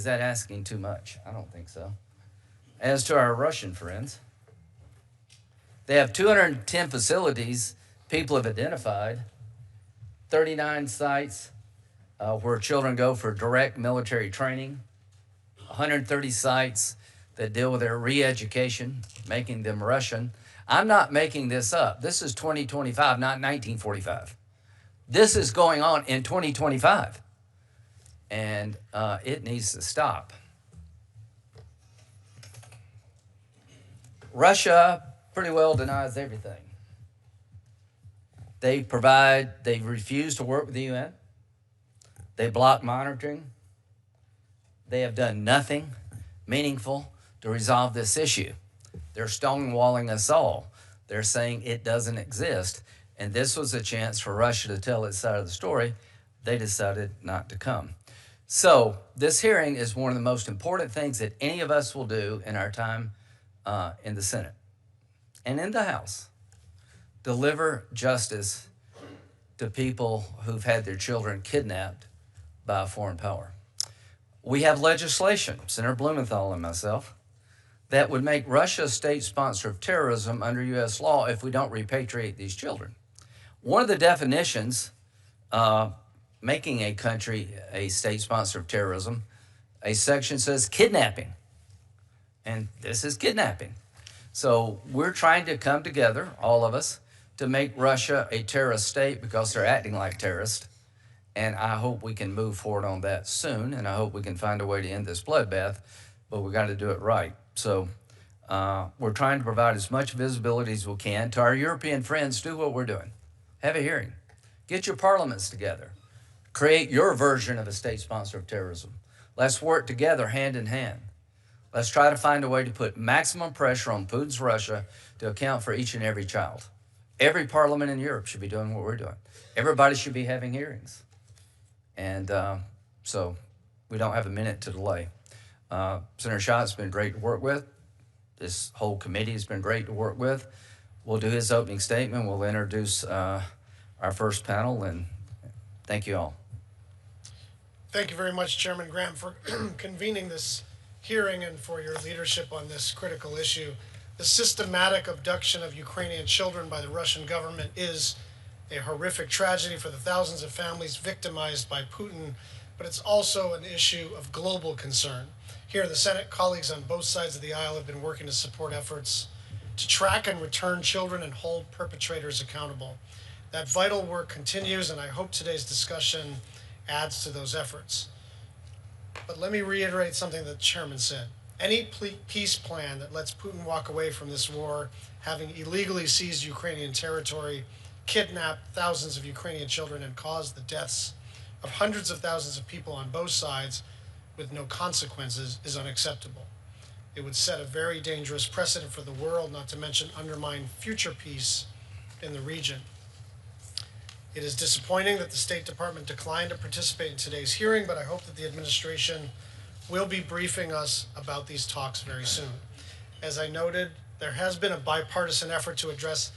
Is that asking too much? I don't think so. As to our Russian friends, they have 210 facilities people have identified, 39 sites where children go for direct military training, 130 sites that deal with their re-education, making them Russian. I'm not making this up. This is 2025, not 1945. This is going on in 2025, and it needs to stop. Russia pretty well denies everything. They refuse to work with the UN. They block monitoring. They have done nothing meaningful to resolve this issue. They're stonewalling us all. They're saying it doesn't exist. And this was a chance for Russia to tell its side of the story. They decided not to come. So this hearing is one of the most important things that any of us will do in our time in the Senate and in the House. Deliver justice to people who've had their children kidnapped by a foreign power. We have legislation, Senator Blumenthal and myself, that would make Russia a state sponsor of terrorism under U.S. law if we don't repatriate these children. One of the definitions making a country a state sponsor of terrorism, a section says kidnapping, and this is kidnapping. So we're trying to come together, all of us, to make Russia a terrorist state because they're acting like terrorists. And I hope we can move forward on that soon, and I hope we can find a way to end this bloodbath, but we got to do it right. So we're trying to provide as much visibility as we can to our European friends. Do what we're doing. Have a hearing. Get your parliaments together. Create your version of a state sponsor of terrorism. Let's work together hand in hand. Let's try to find a way to put maximum pressure on Putin's Russia to account for each and every child. Every parliament in Europe should be doing what we're doing. Everybody should be having hearings. And so we don't have a minute to delay. Senator Schott's been great to work with. This whole committee has been great to work with. We'll do his opening statement. We'll introduce our first panel, and thank you all. Thank you very much, Chairman Graham, for convening this hearing and for your leadership on this critical issue. The systematic abduction of Ukrainian children by the Russian government is a horrific tragedy for the thousands of families victimized by Putin, but it's also an issue of global concern. Here in the Senate, colleagues on both sides of the aisle have been working to support efforts to track and return children and hold perpetrators accountable. That vital work continues, and I hope today's discussion adds to those efforts. But let me reiterate something that the chairman said. Any peace plan that lets Putin walk away from this war, having illegally seized Ukrainian territory, kidnapped thousands of Ukrainian children, and caused the deaths of hundreds of thousands of people on both sides with no consequences, is unacceptable. It would set a very dangerous precedent for the world, not to mention undermine future peace in the region. It is disappointing that the State Department declined to participate in today's hearing, but I hope that the administration will be briefing us about these talks very soon. As I noted, there has been a bipartisan effort to address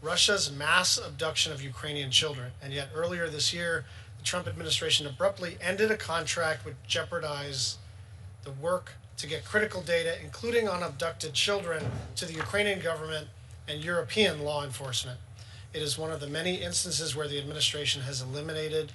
Russia's mass abduction of Ukrainian children, and yet earlier this year, the Trump administration abruptly ended a contract which jeopardized the work to get critical data, including on abducted children, to the Ukrainian government and European law enforcement. It is one of the many instances where the administration has eliminated,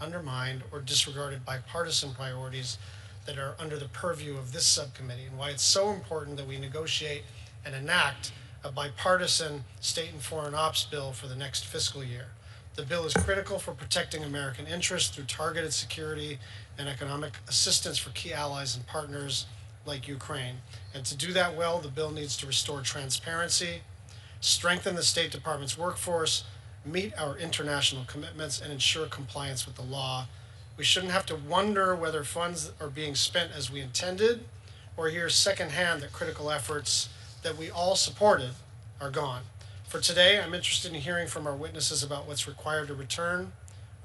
undermined, or disregarded bipartisan priorities that are under the purview of this subcommittee, and why it's so important that we negotiate and enact a bipartisan state and foreign ops bill for the next fiscal year. The bill is critical for protecting American interests through targeted security and economic assistance for key allies and partners like Ukraine. And to do that well, the bill needs to restore transparency, strengthen the State Department's workforce, meet our international commitments, and ensure compliance with the law. We shouldn't have to wonder whether funds are being spent as we intended, or hear secondhand that critical efforts that we all supported are gone. For today, I'm interested in hearing from our witnesses about what's required to return,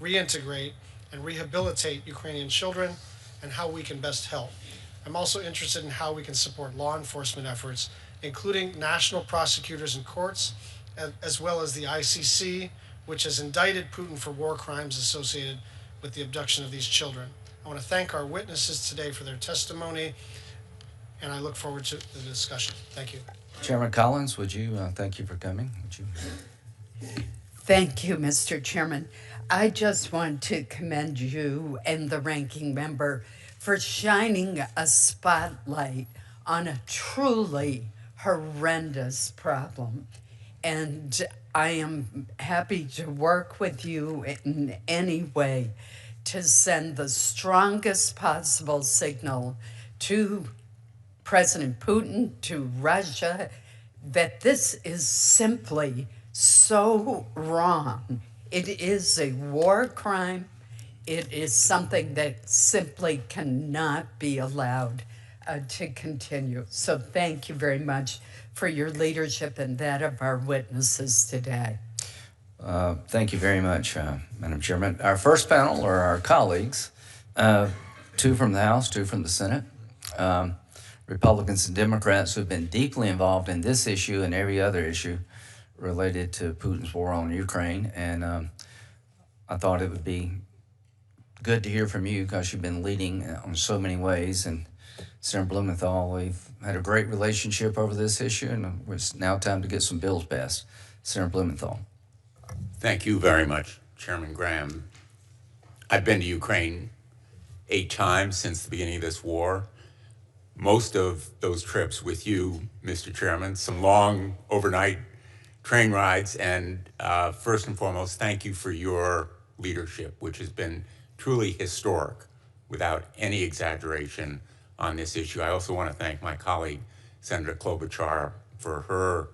reintegrate, and rehabilitate Ukrainian children, and how we can best help. I'm also interested in how we can support law enforcement efforts, including national prosecutors and courts, as well as the ICC, which has indicted Putin for war crimes associated with the abduction of these children. I want to thank our witnesses today for their testimony, and I look forward to the discussion. Thank you. Chairman Collins, would you, thank you for coming. Would you? Thank you, Mr. Chairman. I just want to commend you and the ranking member for shining a spotlight on a truly horrendous problem. And I am happy to work with you in any way to send the strongest possible signal to President Putin, to Russia, that this is simply so wrong. It is a war crime. It is something that simply cannot be allowed to continue. So thank you very much for your leadership and that of our witnesses today. Thank you very much, Madam Chairman. Our first panel are our colleagues, two from the House, two from the Senate, Republicans and Democrats who have been deeply involved in this issue and every other issue related to Putin's war on Ukraine. And I thought it would be good to hear from you because you've been leading on so many ways. And Senator Blumenthal, we've had a great relationship over this issue, and it's now time to get some bills passed. Senator Blumenthal. Thank you very much, Chairman Graham. I've been to Ukraine 8 times since the beginning of this war. Most of those trips with you, Mr. Chairman, some long overnight train rides, and first and foremost, thank you for your leadership, which has been truly historic, without any exaggeration, on this issue. I also want to thank my colleague, Senator Klobuchar, for her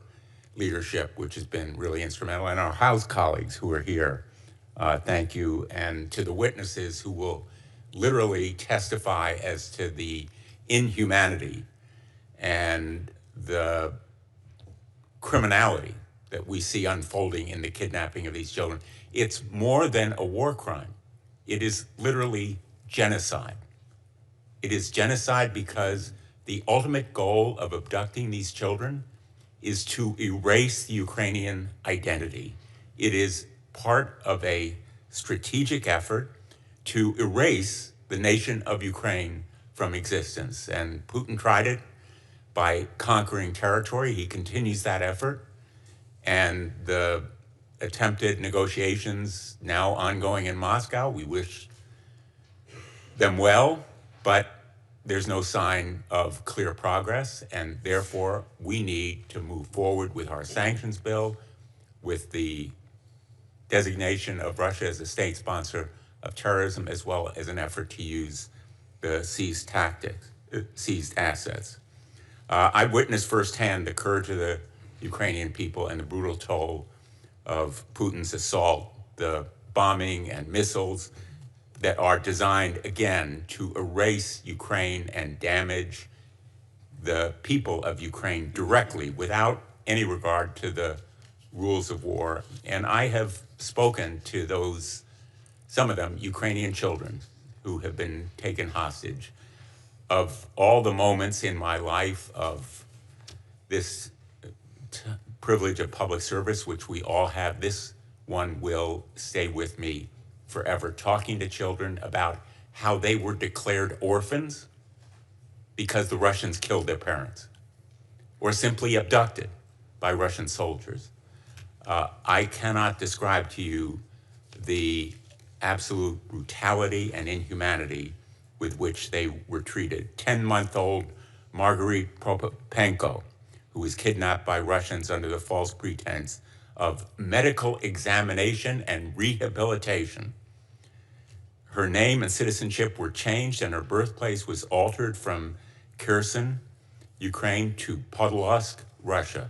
leadership, which has been really instrumental, and our House colleagues who are here. Thank you. And to the witnesses who will literally testify as to the inhumanity and the criminality that we see unfolding in the kidnapping of these children. It's more than a war crime. It is literally genocide. It is genocide because the ultimate goal of abducting these children is to erase the Ukrainian identity. It is part of a strategic effort to erase the nation of Ukraine from existence. And Putin tried it by conquering territory. He continues that effort. And the attempted negotiations now ongoing in Moscow, we wish them well, but there's no sign of clear progress, and therefore we need to move forward with our sanctions bill, with the designation of Russia as a state sponsor of terrorism, as well as an effort to use the seized assets. I witnessed firsthand the courage of the Ukrainian people and the brutal toll of Putin's assault, the bombing and missiles that are designed, again, to erase Ukraine and damage the people of Ukraine directly without any regard to the rules of war. And I have spoken to those, some of them, Ukrainian children who have been taken hostage. Of all the moments in my life of this privilege of public service, which we all have, this one will stay with me forever, talking to children about how they were declared orphans because the Russians killed their parents, or simply abducted by Russian soldiers. I cannot describe to you the absolute brutality and inhumanity with which they were treated. 10-month-old Marguerite Propenko, who was kidnapped by Russians under the false pretense of medical examination and rehabilitation. Her name and citizenship were changed, and her birthplace was altered from Kherson, Ukraine, to Podolsk, Russia.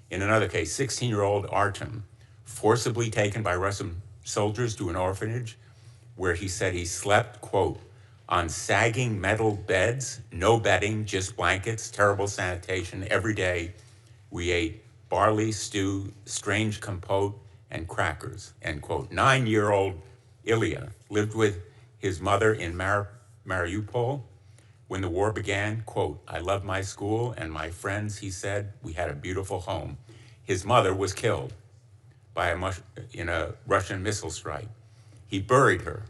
In another case, 16-year-old Artem, forcibly taken by Russian soldiers to an orphanage where he said he slept, quote, on sagging metal beds, no bedding, just blankets, terrible sanitation. Every day we ate barley stew, strange compote, and crackers, end quote. 9-year-old Ilya lived with his mother in Mariupol when the war began. Quote, I loved my school and my friends, he said. We had a beautiful home. His mother was killed in a Russian missile strike. He buried her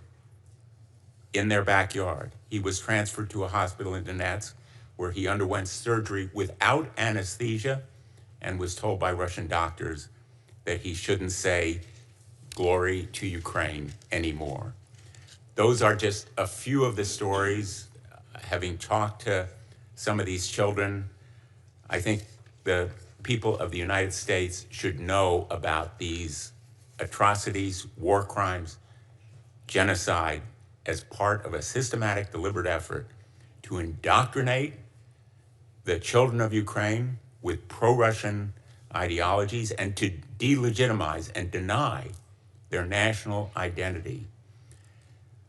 in their backyard. He was transferred to a hospital in Donetsk where he underwent surgery without anesthesia and was told by Russian doctors that he shouldn't say glory to Ukraine anymore. Those are just a few of the stories. Having talked to some of these children, I think the people of the United States should know about these atrocities, war crimes, genocide, as part of a systematic, deliberate effort to indoctrinate the children of Ukraine with pro-Russian ideologies and to delegitimize and deny their national identity.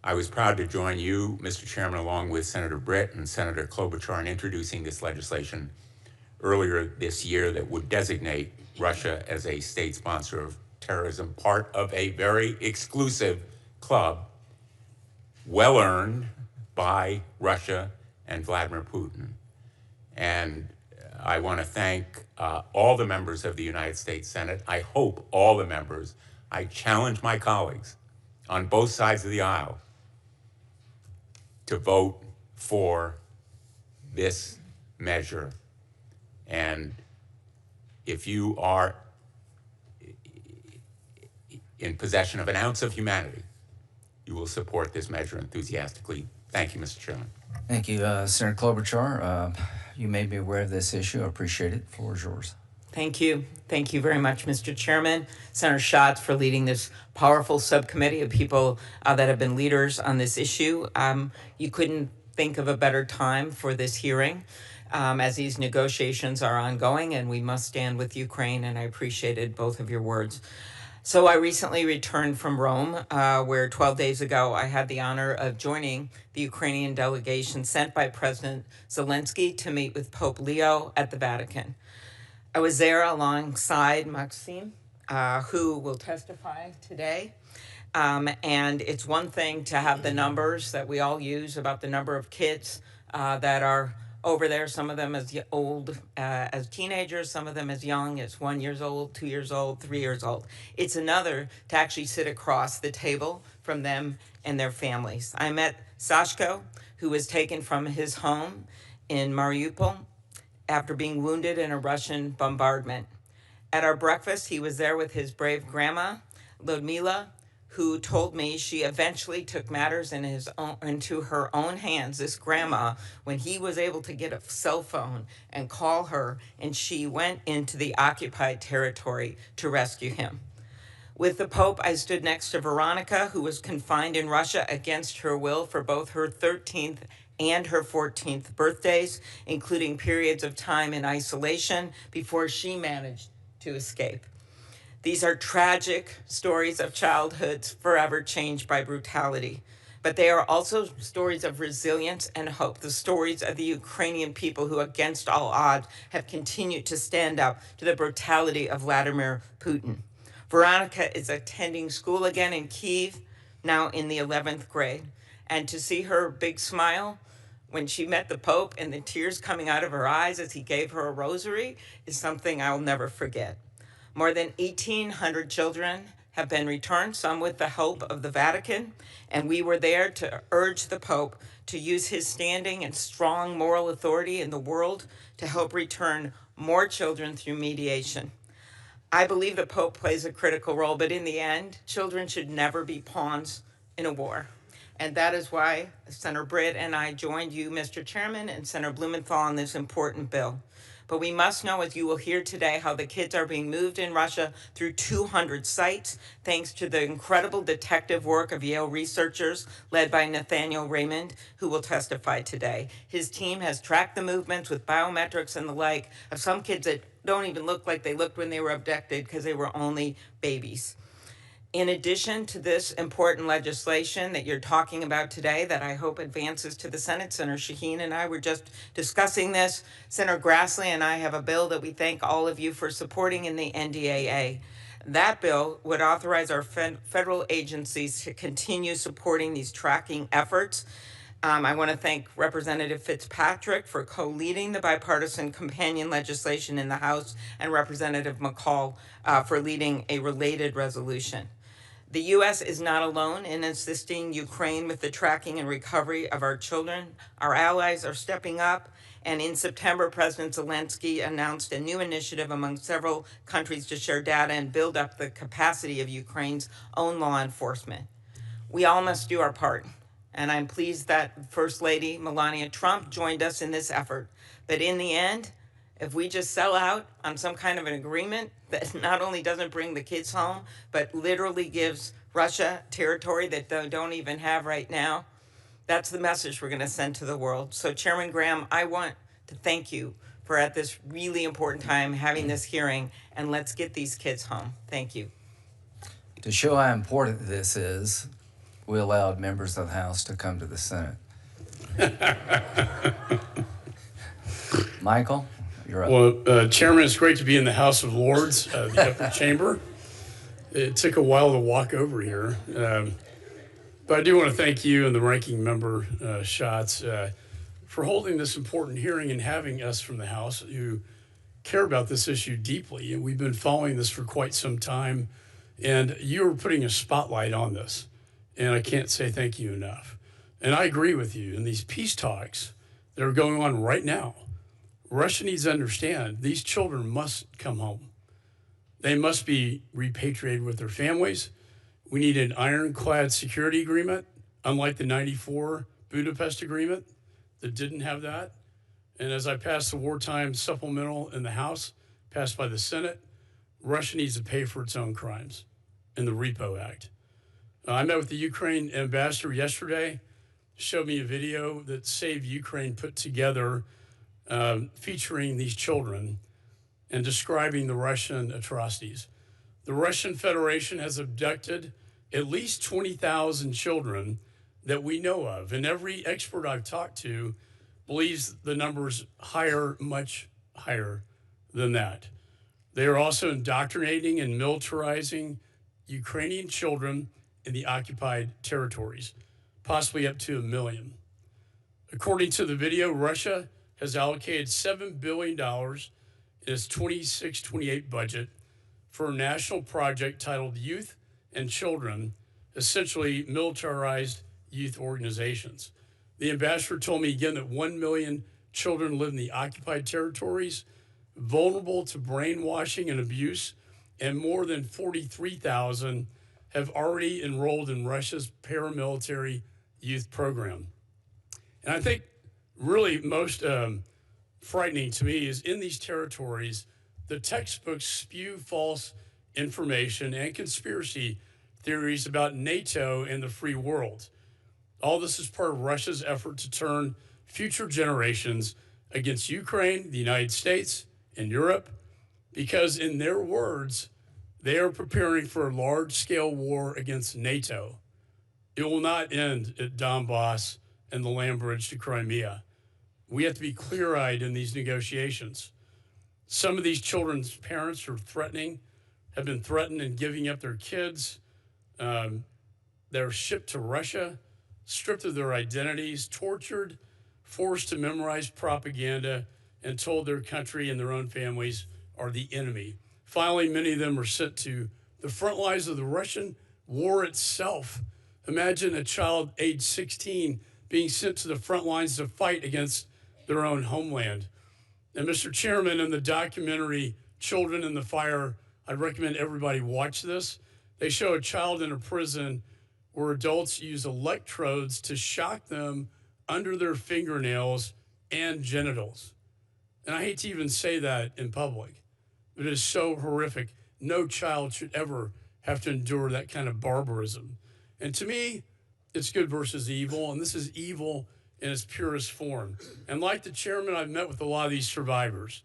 I was proud to join you, Mr. Chairman, along with Senator Britt and Senator Klobuchar in introducing this legislation earlier this year that would designate Russia as a state sponsor of terrorism, part of a very exclusive club, well earned by Russia and Vladimir Putin. And I want to thank all the members of the United States Senate. I hope all the members. I challenge my colleagues on both sides of the aisle to vote for this measure. And if you are in possession of an ounce of humanity, you will support this measure enthusiastically. Thank you, Mr. Chairman. Thank you, Senator Klobuchar. You made me aware of this issue. I appreciate it. The floor is yours. Thank you. Thank you very much, Mr. Chairman. Senator Schatz for leading this powerful subcommittee of people that have been leaders on this issue. You couldn't think of a better time for this hearing as these negotiations are ongoing and we must stand with Ukraine, and I appreciated both of your words. So I recently returned from Rome, where 12 days ago I had the honor of joining the Ukrainian delegation sent by President Zelensky to meet with Pope Leo at the Vatican. I was there alongside Maxime, who will testify today. And it's one thing to have the numbers that we all use about the number of kids that are over there, some of them as old as teenagers, some of them as young as 1 year old, 2 years old, 3 years old. It's another to actually sit across the table from them and their families. I met Sashko, who was taken from his home in Mariupol after being wounded in a Russian bombardment. At our breakfast, he was there with his brave grandma, Ludmila, who told me she eventually took matters into her own hands, this grandma, when he was able to get a cell phone and call her, and she went into the occupied territory to rescue him. With the Pope, I stood next to Veronica, who was confined in Russia against her will for both her 13th and her 14th birthdays, including periods of time in isolation before she managed to escape. These are tragic stories of childhoods forever changed by brutality, but they are also stories of resilience and hope, the stories of the Ukrainian people who, against all odds, have continued to stand up to the brutality of Vladimir Putin. Veronica is attending school again in Kyiv, now in the 11th grade, and to see her big smile when she met the Pope and the tears coming out of her eyes as he gave her a rosary is something I'll never forget. More than 1,800 children have been returned, some with the help of the Vatican, and we were there to urge the Pope to use his standing and strong moral authority in the world to help return more children through mediation. I believe the Pope plays a critical role, but in the end, children should never be pawns in a war. And that is why Senator Britt and I joined you, Mr. Chairman, and Senator Blumenthal on this important bill. But we must know, as you will hear today, how the kids are being moved in Russia through 200 sites, thanks to the incredible detective work of Yale researchers led by Nathaniel Raymond, who will testify today. His team has tracked the movements with biometrics and the like of some kids that don't even look like they looked when they were abducted because they were only babies. In addition to this important legislation that you're talking about today that I hope advances to the Senate, Senator Shaheen and I were just discussing this. Senator Grassley and I have a bill that we thank all of you for supporting in the NDAA. That bill would authorize our federal agencies to continue supporting these tracking efforts. I want to thank Representative Fitzpatrick for co-leading the bipartisan companion legislation in the House and Representative McCall for leading a related resolution. The U.S. is not alone in assisting Ukraine with the tracking and recovery of our children. Our allies are stepping up, and in September, President Zelensky announced a new initiative among several countries to share data and build up the capacity of Ukraine's own law enforcement. We all must do our part, and I'm pleased that First Lady Melania Trump joined us in this effort. But in the end, if we just sell out on some kind of an agreement that not only doesn't bring the kids home, but literally gives Russia territory that they don't even have right now, that's the message we're going to send to the world. So Chairman Graham, I want to thank you for at this really important time having this hearing, and let's get these kids home. Thank you. To show how important this is, we allowed members of the House to come to the Senate. Michael, you're up. Well, Chairman, it's great to be in the House of Lords, the upper chamber. It took a while to walk over here. But I do want to thank you and the ranking member, Schatz, for holding this important hearing and having us from the House who care about this issue deeply. And we've been following this for quite some time. And you're putting a spotlight on this. And I can't say thank you enough. And I agree with you. In these peace talks that are going on right now, Russia needs to understand these children must come home. They must be repatriated with their families. We need an ironclad security agreement, unlike the '94 Budapest Agreement that didn't have that. And as I passed the wartime supplemental in the House, passed by the Senate, Russia needs to pay for its own crimes in the REPO Act. I met with the Ukraine ambassador yesterday, showed me a video that Save Ukraine put together featuring these children and describing the Russian atrocities. The Russian Federation has abducted at least 20,000 children that we know of. And every expert I've talked to believes the number's higher, much higher than that. They are also indoctrinating and militarizing Ukrainian children in the occupied territories, possibly up to 1 million. According to the video, Russia has allocated $7 billion in its 26-28 budget for a national project titled Youth and Children, essentially militarized youth organizations. The ambassador told me again that 1 million children live in the occupied territories, vulnerable to brainwashing and abuse, and more than 43,000 have already enrolled in Russia's paramilitary youth program. And I think really most frightening to me is in these territories, the textbooks spew false information and conspiracy theories about NATO and the free world. All this is part of Russia's effort to turn future generations against Ukraine, the United States, and Europe, because in their words, they are preparing for a large-scale war against NATO. It will not end at Donbass and the land bridge to Crimea. We have to be clear-eyed in these negotiations. Some of these children's parents have been threatened in giving up their kids. They're shipped to Russia, stripped of their identities, tortured, forced to memorize propaganda, and told their country and their own families are the enemy. Finally, many of them are sent to the front lines of the Russian war itself. Imagine a child age 16 being sent to the front lines to fight against their own homeland. And Mr. Chairman, in the documentary Children in the Fire, I'd recommend everybody watch this. They show a child in a prison where adults use electrodes to shock them under their fingernails and genitals. And I hate to even say that in public, but it is so horrific. No child should ever have to endure that kind of barbarism. And to me, it's good versus evil, and this is evil in its purest form. And like the chairman, I've met with a lot of these survivors.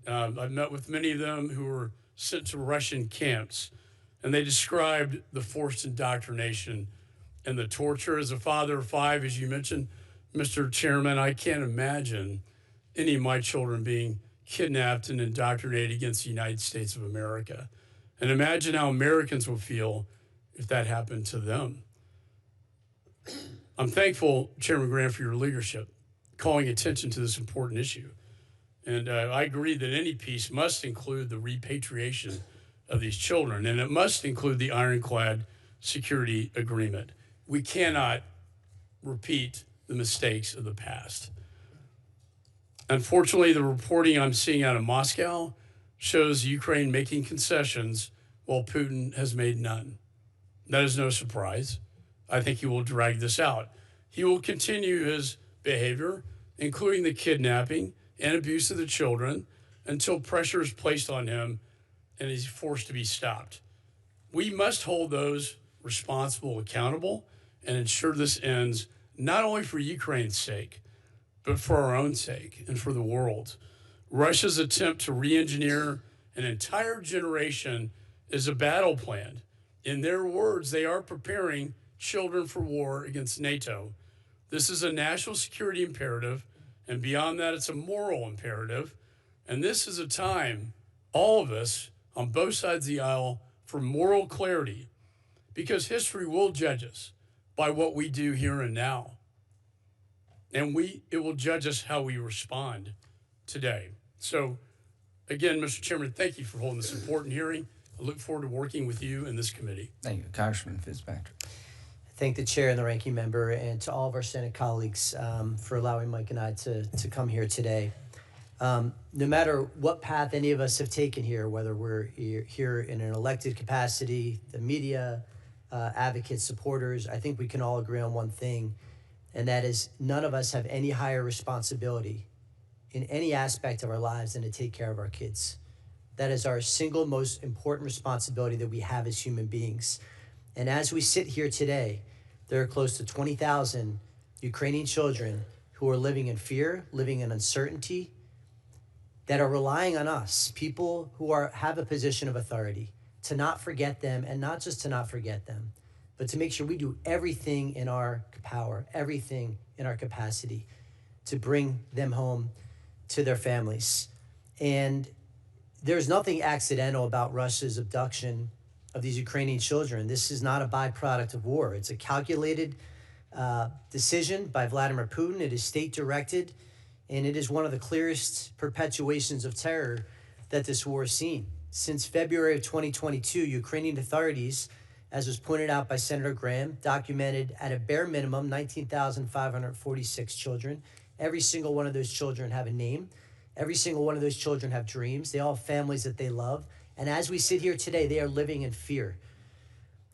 I've met with many of them who were sent to Russian camps, and they described the forced indoctrination and the torture. As a father of 5, as you mentioned, Mr. Chairman, I can't imagine any of my children being kidnapped and indoctrinated against the United States of America. And imagine how Americans would feel if that happened to them. I'm thankful, Chairman Graham, for your leadership, calling attention to this important issue. And I agree that any peace must include the repatriation of these children, and it must include the ironclad security agreement. We cannot repeat the mistakes of the past. Unfortunately, the reporting I'm seeing out of Moscow shows Ukraine making concessions while Putin has made none. That is no surprise. I think he will drag this out. He will continue his behavior, including the kidnapping and abuse of the children, until pressure is placed on him and he's forced to be stopped. We must hold those responsible accountable and ensure this ends not only for Ukraine's sake, but for our own sake and for the world. Russia's attempt to re-engineer an entire generation is a battle plan. In their words, they are preparing children for war against NATO. This is a national security imperative, and beyond that, it's a moral imperative. And this is a time, all of us on both sides of the aisle, for moral clarity, because history will judge us by what we do here and now. And it will judge us how we respond today. So again, Mr. Chairman, thank you for holding this important hearing. I look forward to working with you in this committee. Thank you. Congressman Fitzpatrick. Thank the chair and the ranking member, and to all of our Senate colleagues for allowing Mike and I to come here today. No matter what path any of us have taken here, whether we're here in an elected capacity, the media, advocates, supporters, I think we can all agree on one thing, and that is none of us have any higher responsibility in any aspect of our lives than to take care of our kids. That is our single most important responsibility that we have as human beings. And as we sit here today, there are close to 20,000 Ukrainian children who are living in fear, living in uncertainty, that are relying on us, people who have a position of authority, to not forget them, and not just to not forget them, but to make sure we do everything in our power, everything in our capacity to bring them home to their families. And there's nothing accidental about Russia's abduction of these Ukrainian children. This is not a byproduct of war. It's a calculated decision by Vladimir Putin. It is state-directed, and it is one of the clearest perpetuations of terror that this war has seen. Since February of 2022, Ukrainian authorities, as was pointed out by Senator Graham, documented at a bare minimum 19,546 children. Every single one of those children have a name. Every single one of those children have dreams. They all have families that they love. And as we sit here today, they are living in fear.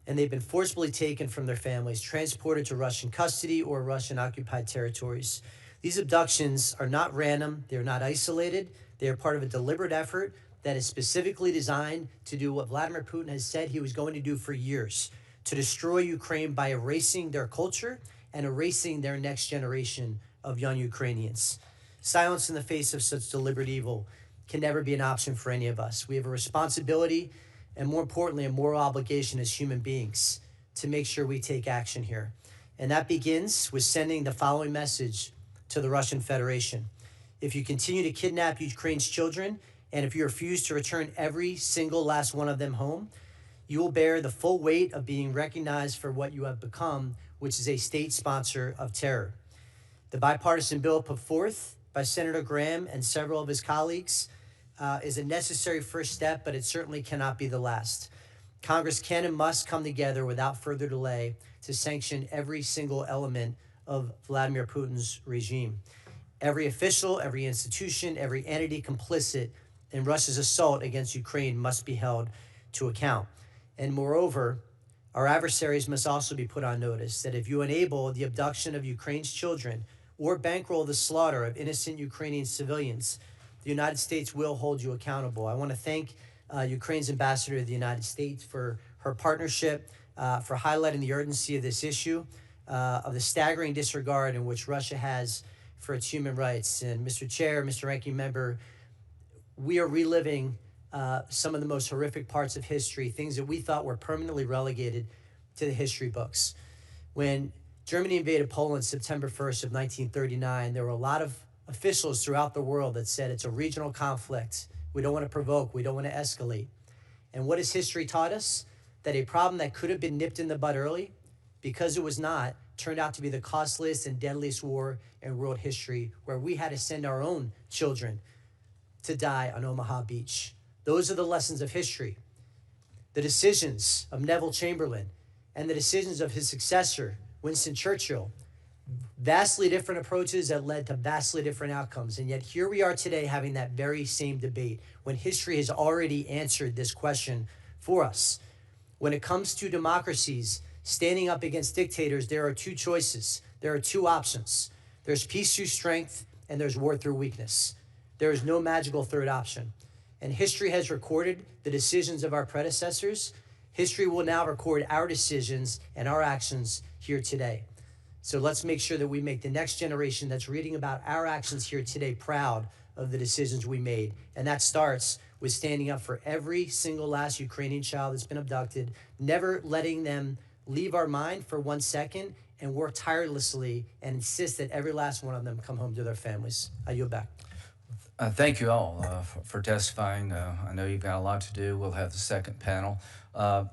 And they've been forcibly taken from their families, transported to Russian custody or Russian-occupied territories. These abductions are not random. They're not isolated. They are part of a deliberate effort that is specifically designed to do what Vladimir Putin has said he was going to do for years, to destroy Ukraine by erasing their culture and erasing their next generation of young Ukrainians. Silence in the face of such deliberate evil can never be an option for any of us. We have a responsibility and, more importantly, a moral obligation as human beings to make sure we take action here. And that begins with sending the following message to the Russian Federation. If you continue to kidnap Ukraine's children, and if you refuse to return every single last one of them home, you will bear the full weight of being recognized for what you have become, which is a state sponsor of terror. The bipartisan bill put forth by Senator Graham and several of his colleagues is a necessary first step, but it certainly cannot be the last. Congress can and must come together without further delay to sanction every single element of Vladimir Putin's regime. Every official, every institution, every entity complicit in Russia's assault against Ukraine must be held to account. And moreover, our adversaries must also be put on notice that if you enable the abduction of Ukraine's children or bankroll the slaughter of innocent Ukrainian civilians, the United States will hold you accountable. I want to thank Ukraine's ambassador to the United States for her partnership, for highlighting the urgency of this issue, of the staggering disregard in which Russia has for its human rights. And Mr. Chair, Mr. Ranking Member, we are reliving some of the most horrific parts of history, things that we thought were permanently relegated to the history books. When Germany invaded Poland September 1st of 1939, there were a lot of officials throughout the world that said it's a regional conflict. We don't want to provoke. We don't want to escalate. And what has history taught us? That a problem that could have been nipped in the bud early, because it was not, turned out to be the costliest and deadliest war in world history, where we had to send our own children to die on Omaha Beach. Those are the lessons of history. The decisions of Neville Chamberlain and the decisions of his successor, Winston Churchill. Vastly different approaches that led to vastly different outcomes. And yet here we are today having that very same debate when history has already answered this question for us. When it comes to democracies standing up against dictators, there are two choices. There are two options. There's peace through strength and there's war through weakness. There is no magical third option. And history has recorded the decisions of our predecessors. History will now record our decisions and our actions here today. So let's make sure that we make the next generation that's reading about our actions here today proud of the decisions we made. And that starts with standing up for every single last Ukrainian child that's been abducted, never letting them leave our mind for 1 second, and work tirelessly and insist that every last one of them come home to their families. I yield back. Thank you all for testifying. I know you've got a lot to do. We'll have the second panel.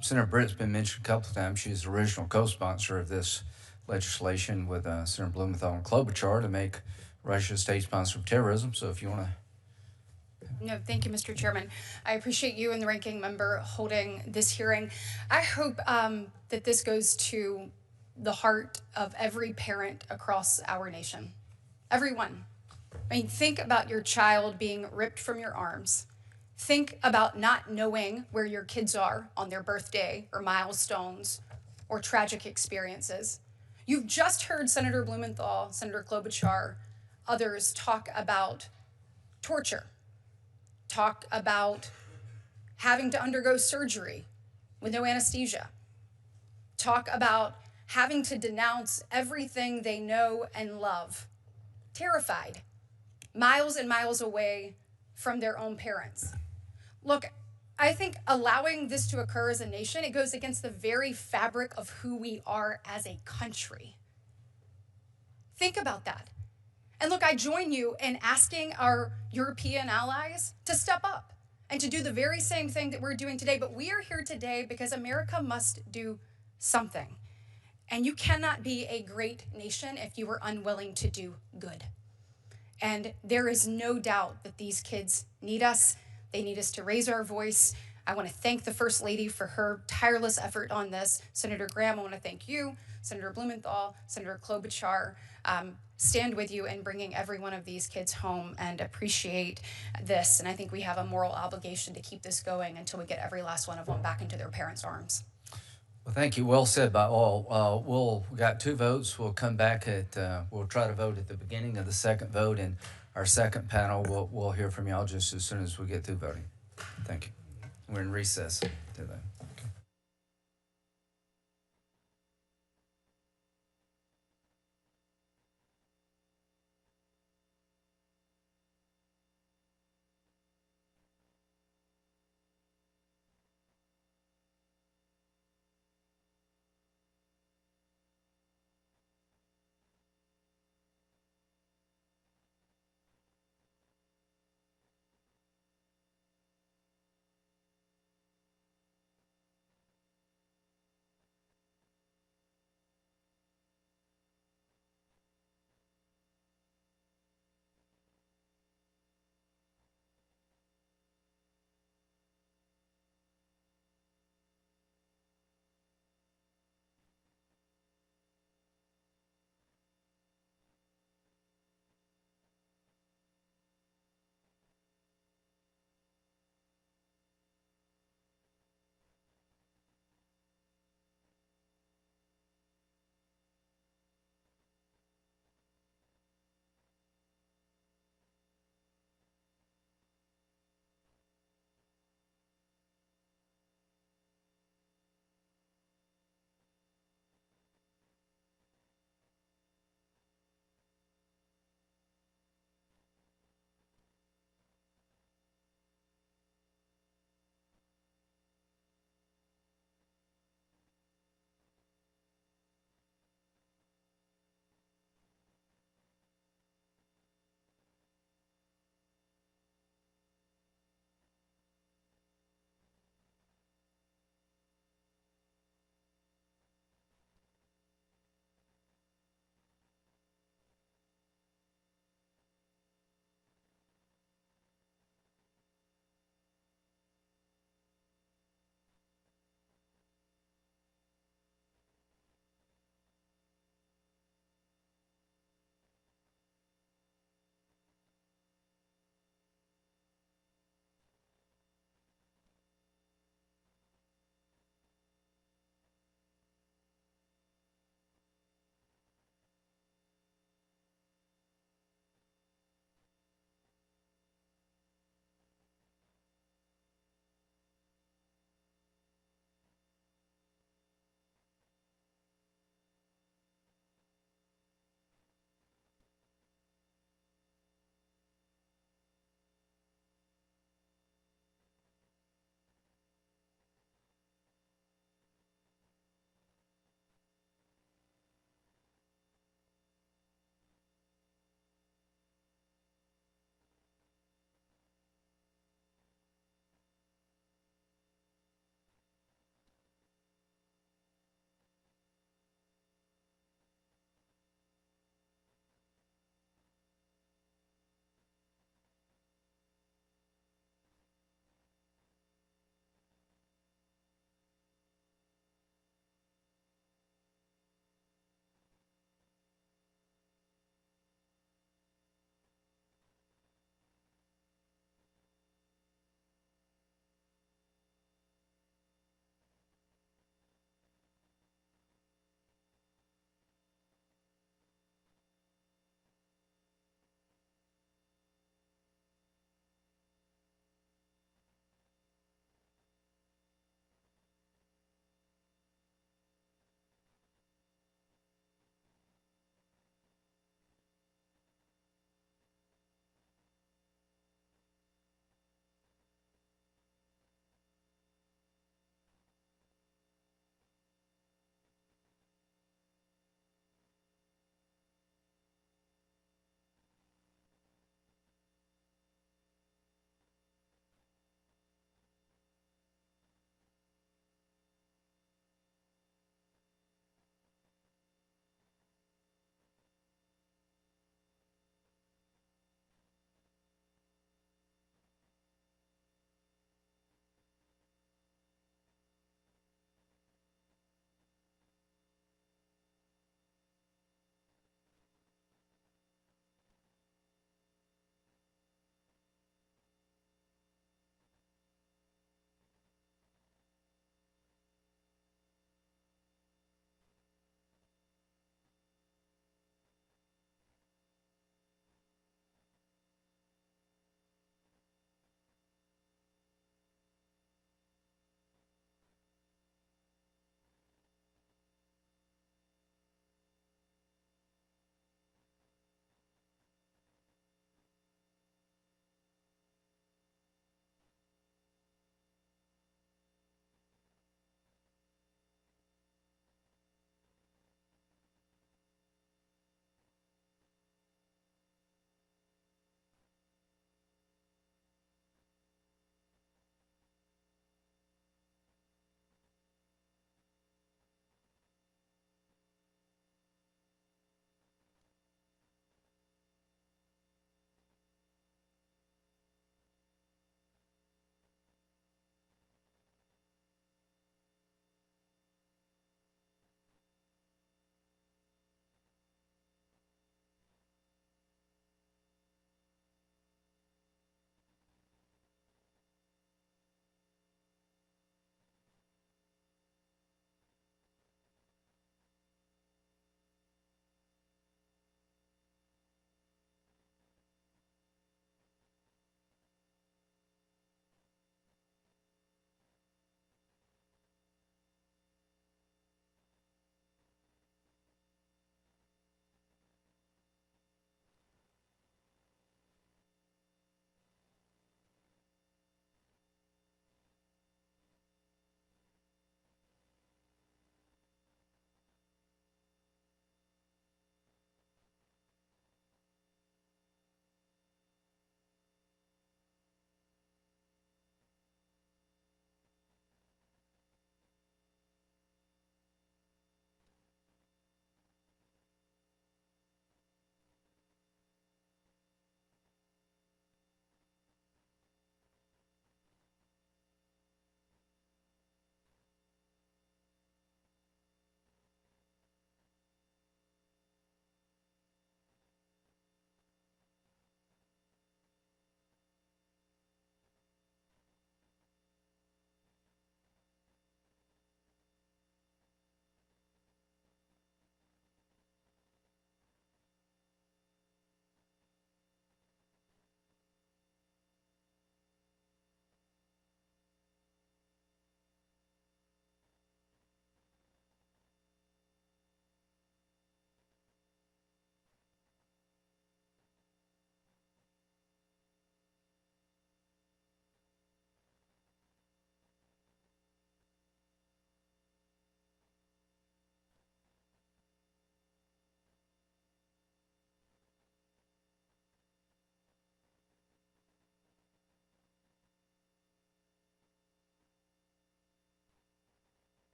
Senator Britt's been mentioned a couple of times. She's the original co-sponsor of this legislation with Senator Blumenthal and Klobuchar to make Russia a state sponsor of terrorism. So if you want to. No, thank you, Mr. Chairman. I appreciate you and the ranking member holding this hearing. I hope that this goes to the heart of every parent across our nation. Everyone. I mean, think about your child being ripped from your arms. Think about not knowing where your kids are on their birthday or milestones or tragic experiences. You've just heard Senator Blumenthal, Senator Klobuchar, others talk about torture, talk about having to undergo surgery with no anesthesia, talk about having to denounce everything they know and love, terrified, miles and miles away from their own parents. Look, I think allowing this to occur as a nation, it goes against the very fabric of who we are as a country. Think about that. And look, I join you in asking our European allies to step up and to do the very same thing that we're doing today. But we are here today because America must do something. And you cannot be a great nation if you are unwilling to do good. And there is no doubt that these kids need us. They need us to raise our voice. I want to thank the First Lady for her tireless effort on this. Senator Graham, I want to thank you, Senator Blumenthal, Senator Klobuchar. Stand with you in bringing every one of these kids home and appreciate this. And I think we have a moral obligation to keep this going until we get every last one of them back into their parents' arms. Well, thank you. Well said by all. We got 2 votes. We'll come back we'll try to vote at the beginning of the second vote, and our second panel, we'll hear from y'all just as soon as we get through voting. Thank you. We're in recess today.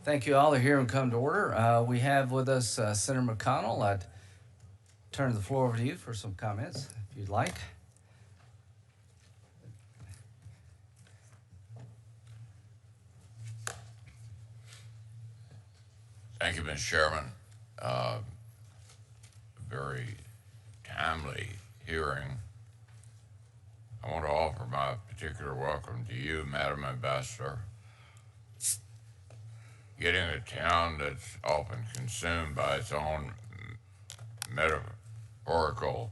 Thank you all. The hearing come to order. We have with us Senator McConnell. I'd turn the floor over to you for some comments, if you'd like. Thank you, Mr. Chairman. Very timely hearing. I want to offer my particular welcome to you, Madam Ambassador. Getting a town that's often consumed by its own metaphorical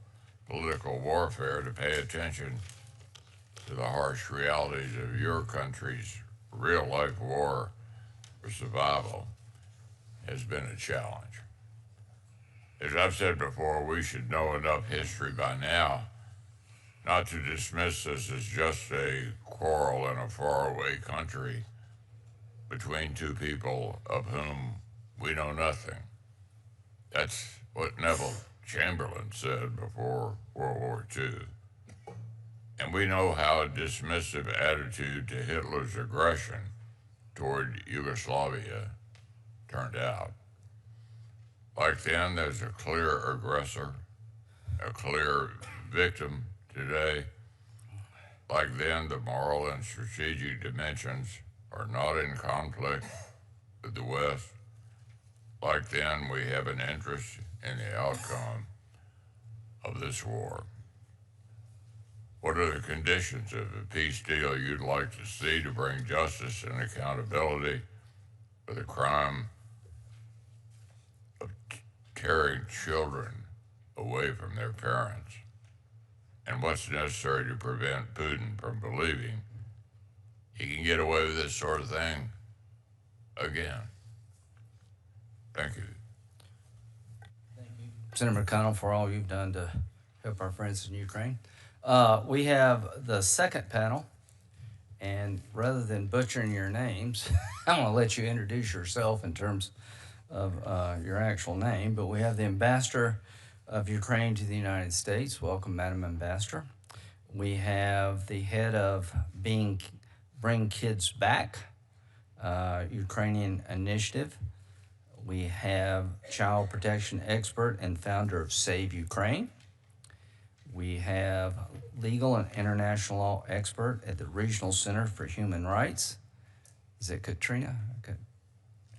political warfare to pay attention to the harsh realities of your country's real-life war for survival has been a challenge. As I've said before, we should know enough history by now not to dismiss this as just a quarrel in a faraway country between two people of whom we know nothing. That's what Neville Chamberlain said before World War II. And we know how a dismissive attitude to Hitler's aggression toward Yugoslavia turned out. Like then, there's a clear aggressor, a clear victim today. Like then, the moral and strategic dimensions are not in conflict with the West. Like then, we have an interest in the outcome of this war. What are the conditions of a peace deal you'd like to see to bring justice and accountability for the crime of tearing children away from their parents? And what's necessary to prevent Putin from believing he can get away with this sort of thing again? Thank you. Thank you, Senator McConnell, for all you've done to help our friends in Ukraine. We have the second panel, and rather than butchering your names, I'm going to let you introduce yourself in terms of your actual name, but we have the Ambassador of Ukraine to the United States. Welcome, Madam Ambassador. We have the head of Bring Kids Back, Ukrainian initiative. We have child protection expert and founder of Save Ukraine. We have legal and international law expert at the Regional Center for Human Rights. Is it Katrina?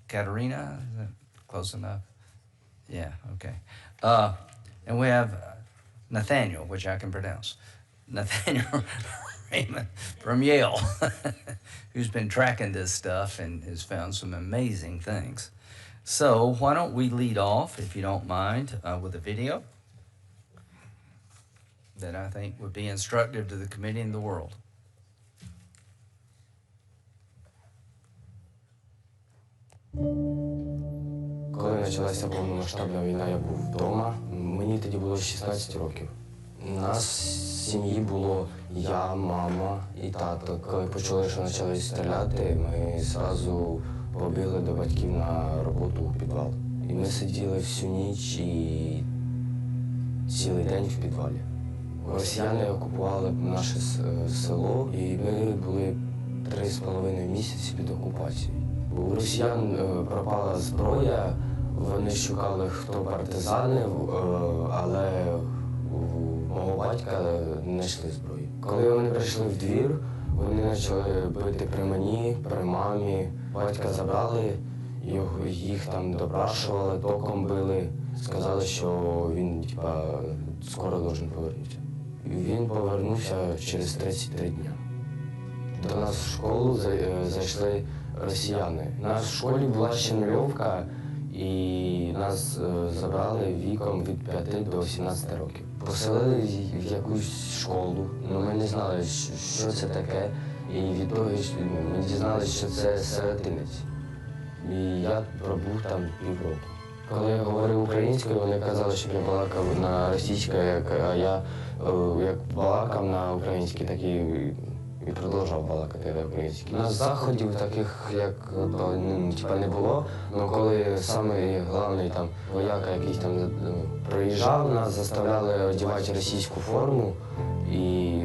Katerina? Is that close enough? Yeah, okay. And we have Nathaniel, which I can pronounce. Nathaniel Raymond from Yale, who's been tracking this stuff and has found some amazing things. So why don't we lead off, if you don't mind, with a video that I think would be instructive to the committee and the world. Коли почалася повномасштабна війна, я був вдома. Мені тоді було 16 років. Нас в сім'ї було я, мама і тато. Коли почули, що почали стріляти, ми одразу побігли до батьків на роботу у підвал. І ми сиділи всю ніч і цілий день в підвалі. Росіяни окупували наше село, і ми були 3,5 місяці під окупацією. У росіян пропала зброя, вони шукали, хто партизани, але у мого батька не знайшли зброї. Коли вони прийшли в двір, вони почали бити при мені, при мамі. Батька забрали, їх там допрашували, током били. Сказали, що він скоро має повернутися. І він повернувся через 33 дні. До нас в школу зайшли росіяни. У нас в школі була ще нульовка, і нас забрали віком від 5 до 17 років. Поселили в якусь школу, але ми не знали, що це таке. І від того ми дізналися, що це сиротинець. І я пробув там півроку. Коли я говорив українською, вони казали, щоб я балакав на російській, а я як балакав на українській, так і продовжував балакати на українській. У нас заходів таких, як не було, але коли самий головний там вояка якийсь там приїжджав, нас заставляли одягати російську форму і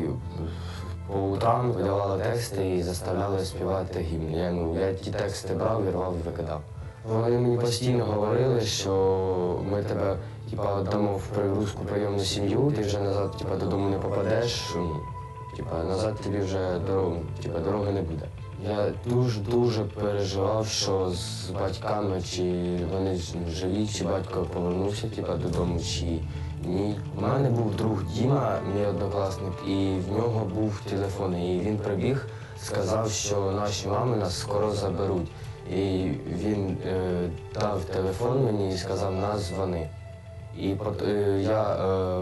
по утрам видавали тексти і заставляли співати гімн. Я ті тексти брав, вірвав і викидав. Вони мені постійно говорили, що ми тебе дамо в русську прийомну сім'ю, ти вже назад додому не попадеш, назад тобі вже дороги не буде. Я дуже переживав, що з батьками, чи вони живі, чи батько повернувся додому, чи ні. У мене був друг Діма, мій однокласник, і в нього був телефон. І він прибіг, сказав, що наші мами нас скоро заберуть. І він дав телефон мені і сказав, нас дзвони. І я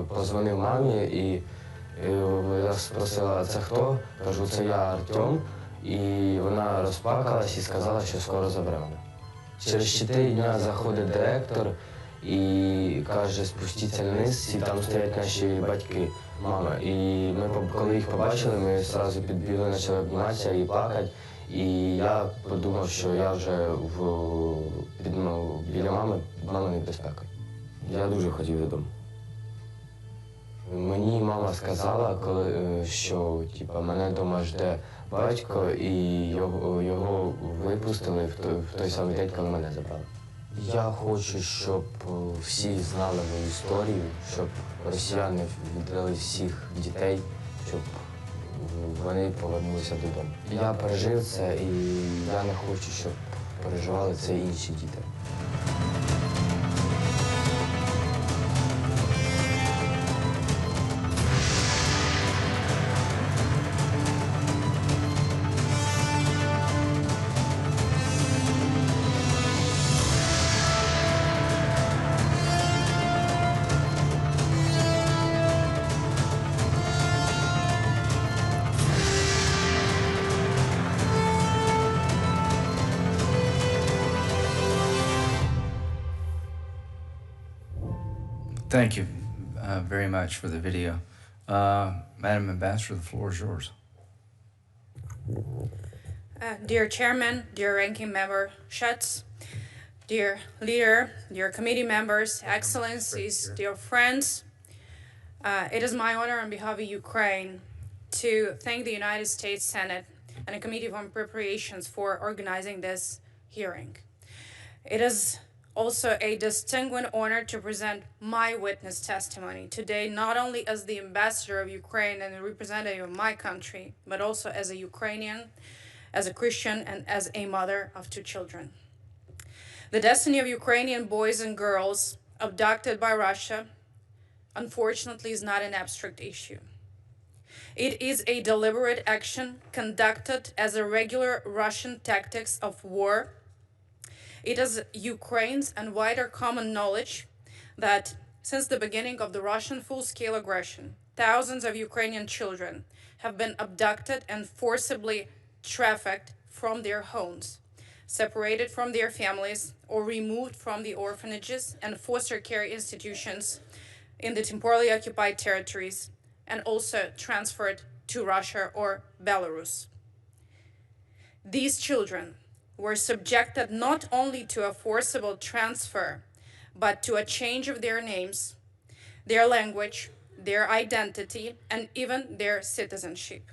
позвонив мамі і я спросила, а це хто? Кажу, це я Артем. І вона розплакалась і сказала, що скоро забере мене. Через 4 дні заходить директор і каже, спустіться вниз, і там стоять наші батьки, мама. І ми, коли їх побачили, ми одразу підбігли, почали обніматися і плакати. І я подумав, що я вже біля мами небезпека. Я дуже хотів додому. Мені мама сказала, що мене вдома жде батько, і його випустили в той самий день, коли мене забрали. Я хочу, щоб всі знали мою історію, щоб росіяни віддали всіх дітей, щоб вони повернулися додому. Я пережив це, і я не хочу, щоб переживали це інші діти. Thank you very much for the video. Madam Ambassador, the floor is yours. Dear Chairman, dear Ranking Member Schatz, dear Leader, dear committee members, Excellencies, dear friends, it is my honor on behalf of Ukraine to thank the United States Senate and the Committee on Preparations for organizing this hearing. It is also a distinguished honor to present my witness testimony today, not only as the ambassador of Ukraine and a representative of my country, but also as a Ukrainian, as a Christian, and as a mother of 2 children. The destiny of Ukrainian boys and girls abducted by Russia, unfortunately, is not an abstract issue. It is a deliberate action conducted as a regular Russian tactics of war. It is Ukraine's and wider common knowledge that since the beginning of the Russian full-scale aggression, thousands of Ukrainian children have been abducted and forcibly trafficked from their homes, separated from their families, or removed from the orphanages and foster care institutions in the temporarily occupied territories, and also transferred to Russia or Belarus. These children were subjected not only to a forcible transfer, but to a change of their names, their language, their identity, and even their citizenship.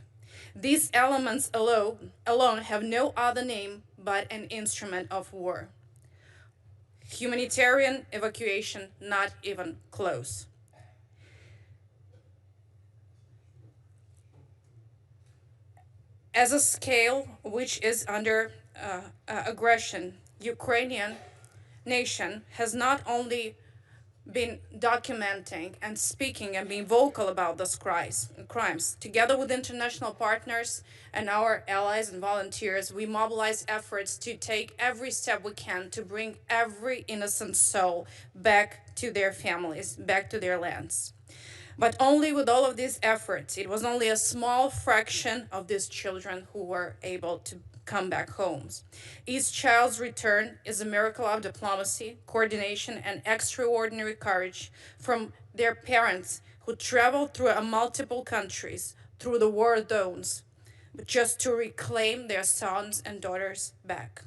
These elements alone have no other name but an instrument of war. Humanitarian evacuation, not even close. As a scale which is under aggression, Ukrainian nation has not only been documenting and speaking and being vocal about those crimes. Together with international partners and our allies and volunteers, we mobilize efforts to take every step we can to bring every innocent soul back to their families, back to their lands. But only with all of these efforts, it was only a small fraction of these children who were able to come back homes. Each child's return is a miracle of diplomacy, coordination, and extraordinary courage from their parents who traveled through multiple countries, through the war zones, just to reclaim their sons and daughters back.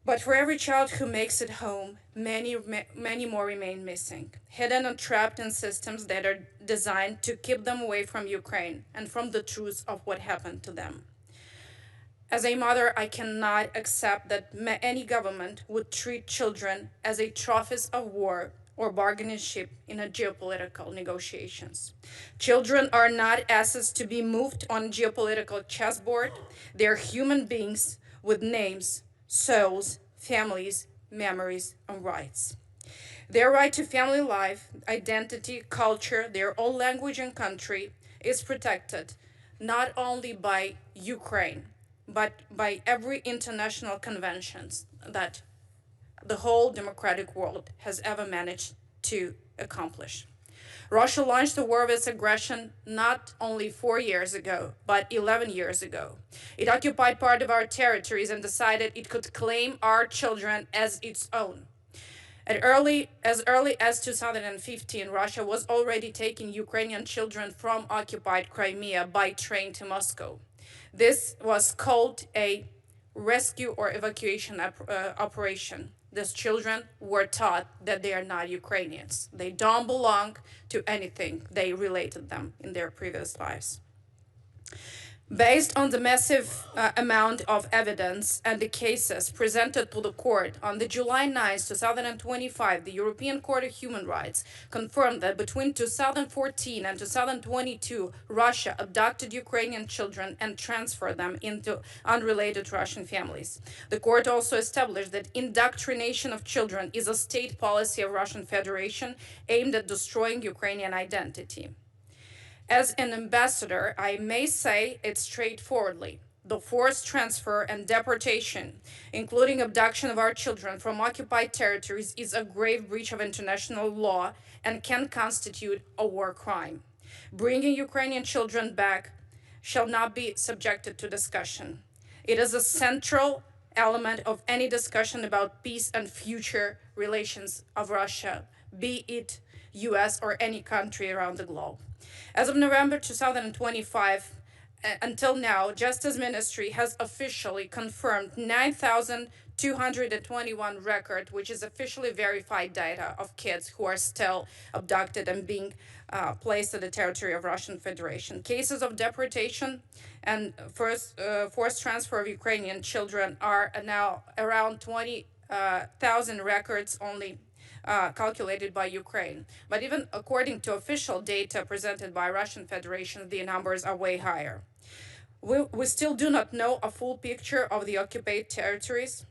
But for every child who makes it home, many more remain missing, hidden and trapped in systems that are designed to keep them away from Ukraine and from the truth of what happened to them. As a mother, I cannot accept that any government would treat children as a trophies of war or bargaining chip in a geopolitical negotiations. Children are not assets to be moved on geopolitical chessboard. They are human beings with names, souls, families, memories, and rights. Their right to family life, identity, culture, their own language and country is protected not only by Ukraine, but by every international conventions that the whole democratic world has ever managed to accomplish. Russia launched the war of its aggression not only 4 years ago, but 11 years ago. It occupied part of our territories and decided it could claim our children as its own. As early as 2015, Russia was already taking Ukrainian children from occupied Crimea by train to Moscow. This was called a rescue or evacuation operation. These children were taught that they are not Ukrainians. They don't belong to anything they related them in their previous lives. Based on the massive amount of evidence and the cases presented to the court, on the July 9, 2025, the European Court of Human Rights confirmed that between 2014 and 2022, Russia abducted Ukrainian children and transferred them into unrelated Russian families. The court also established that indoctrination of children is a state policy of Russian Federation aimed at destroying Ukrainian identity. As an ambassador, I may say it straightforwardly. The forced transfer and deportation, including abduction of our children from occupied territories, is a grave breach of international law and can constitute a war crime. Bringing Ukrainian children back shall not be subjected to discussion. It is a central element of any discussion about peace and future relations of Russia, be it US or any country around the globe. As of November 2025, until now, Justice Ministry has officially confirmed 9,221 record, which is officially verified data of kids who are still abducted and being placed at the territory of Russian Federation. Cases of deportation and forced transfer of Ukrainian children are now around 20,000 records only calculated by Ukraine. But even according to official data presented by Russian Federation, the numbers are way higher. We still do not know a full picture of the occupied territories,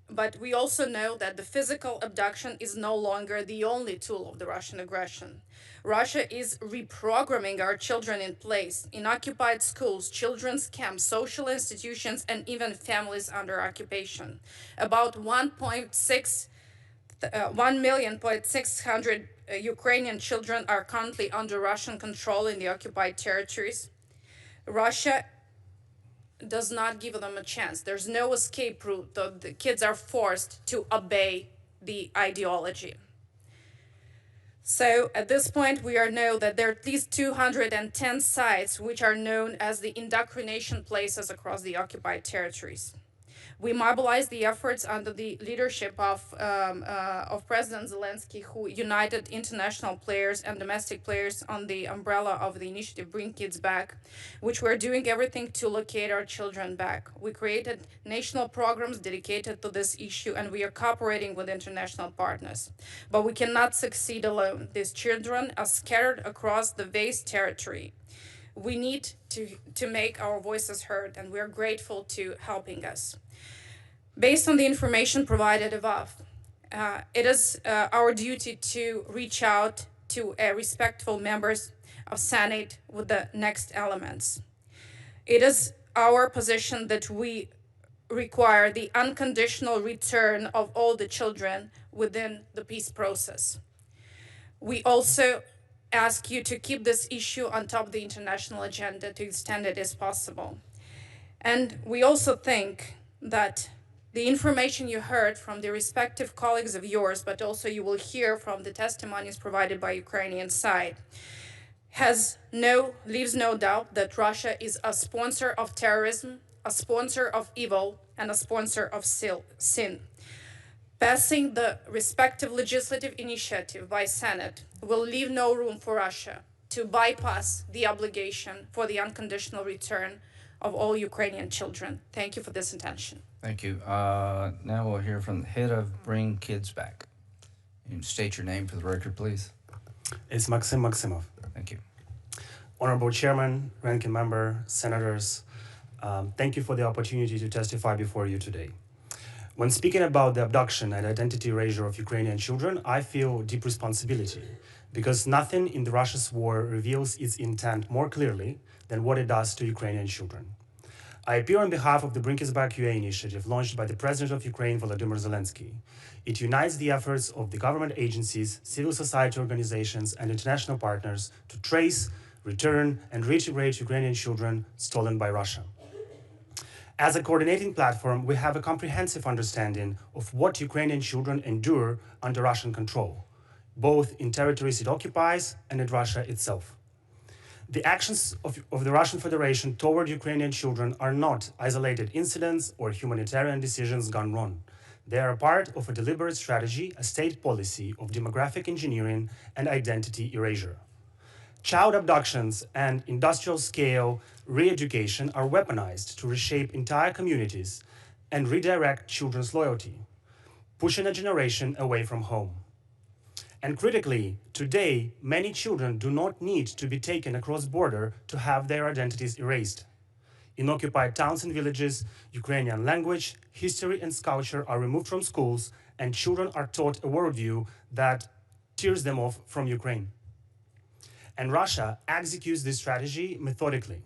but we also know that the physical abduction is no longer the only tool of the Russian aggression. Russia is reprogramming our children in place, in occupied schools, children's camps, social institutions, and even families under occupation. About 1,600,000 Ukrainian children are currently under Russian control in the occupied territories. Russia does not give them a chance. There's no escape route. The kids are forced to obey the ideology. So at this point, we know that there are at least 210 sites which are known as the indoctrination places across the occupied territories. We mobilized the efforts under the leadership of President Zelensky, who united international players and domestic players on the umbrella of the initiative Bring Kids Back, which we're doing everything to locate our children back. We created national programs dedicated to this issue, and we are cooperating with international partners. But we cannot succeed alone. These children are scattered across the vast territory. We need to make our voices heard, and we're grateful to helping us. Based on the information provided above, it is our duty to reach out to respectful members of Senate with the next elements. It is our position that we require the unconditional return of all the children within the peace process. We also ask you to keep this issue on top of the international agenda to the extent it is possible. And we also think that the information you heard from the respective colleagues of yours, but also you will hear from the testimonies provided by Ukrainian side, leaves no doubt that Russia is a sponsor of terrorism, a sponsor of evil, and a sponsor of sin. Passing the respective legislative initiative by Senate will leave no room for Russia to bypass the obligation for the unconditional return of all Ukrainian children. Thank you for this attention. Thank you. Now we'll hear from the head of Bring Kids Back. You state your name for the record, please. It's Maxim Maximov. Thank you. Honorable Chairman, Ranking Member, Senators, thank you for the opportunity to testify before you today. When speaking about the abduction and identity erasure of Ukrainian children, I feel deep responsibility because nothing in the Russia's war reveals its intent more clearly than what it does to Ukrainian children. I appear on behalf of the Bring Kids Back UA initiative launched by the President of Ukraine, Volodymyr Zelensky. It unites the efforts of the government agencies, civil society organizations, and international partners to trace, return, and reintegrate Ukrainian children stolen by Russia. As a coordinating platform, we have a comprehensive understanding of what Ukrainian children endure under Russian control, both in territories it occupies and in Russia itself. The actions of the Russian Federation toward Ukrainian children are not isolated incidents or humanitarian decisions gone wrong. They are part of a deliberate strategy, a state policy of demographic engineering and identity erasure. Child abductions and industrial-scale re-education are weaponized to reshape entire communities and redirect children's loyalty, pushing a generation away from home. And critically, today, many children do not need to be taken across border to have their identities erased. In occupied towns and villages, Ukrainian language, history, and culture are removed from schools, and children are taught a worldview that tears them off from Ukraine. And Russia executes this strategy methodically.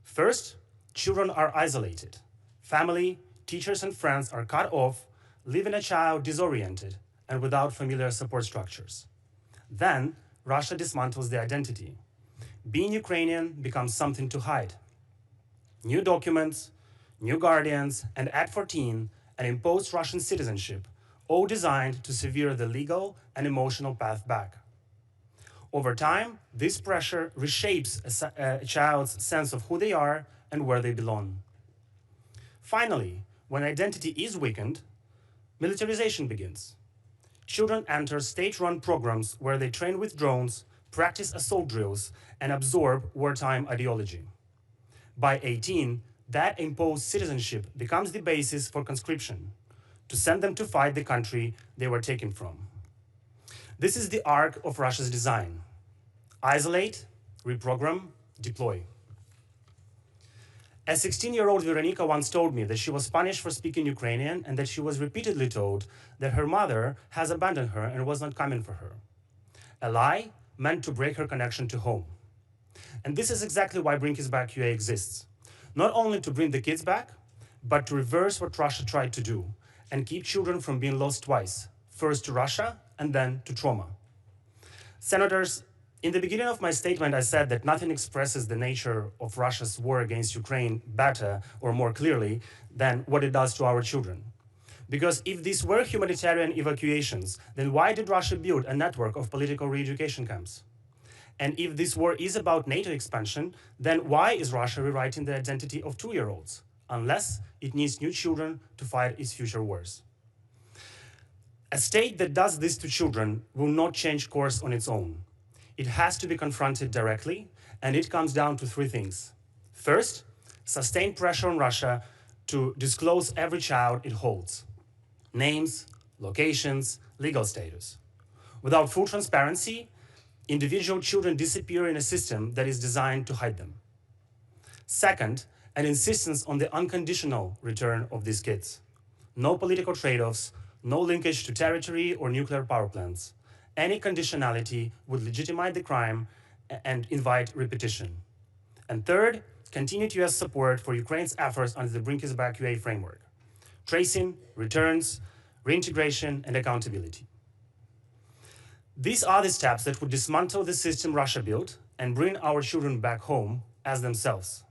First, children are isolated. Family, teachers, and friends are cut off, leaving a child disoriented and without familiar support structures. Then, Russia dismantles the identity. Being Ukrainian becomes something to hide. New documents, new guardians, and at 14, an imposed Russian citizenship, all designed to sever the legal and emotional path back. Over time, this pressure reshapes a child's sense of who they are and where they belong. Finally, when identity is weakened, militarization begins. Children enter state-run programs where they train with drones, practice assault drills, and absorb wartime ideology. By 18, that imposed citizenship becomes the basis for conscription, to send them to fight the country they were taken from. This is the arc of Russia's design. Isolate, reprogram, deploy. A 16-year-old Veronika once told me that she was punished for speaking Ukrainian and that she was repeatedly told that her mother has abandoned her and was not coming for her. A lie meant to break her connection to home. And this is exactly why Bring Kids Back UA exists. Not only to bring the kids back, but to reverse what Russia tried to do and keep children from being lost twice, first to Russia and then to trauma. Senators, in the beginning of my statement, I said that nothing expresses the nature of Russia's war against Ukraine better or more clearly than what it does to our children. Because if these were humanitarian evacuations, then why did Russia build a network of political re-education camps? And if this war is about NATO expansion, then why is Russia rewriting the identity of 2-year-olds, unless it needs new children to fight its future wars? A state that does this to children will not change course on its own. It has to be confronted directly, and it comes down to 3 things. First, sustained pressure on Russia to disclose every child it holds: names, locations, legal status. Without full transparency, individual children disappear in a system that is designed to hide them. Second, an insistence on the unconditional return of these kids. No political trade-offs, no linkage to territory or nuclear power plants. Any conditionality would legitimize the crime and invite repetition. And third, continued US support for Ukraine's efforts under the Bring Kids Back UA framework. Tracing, returns, reintegration, and accountability. These are the steps that would dismantle the system Russia built and bring our children back home as themselves.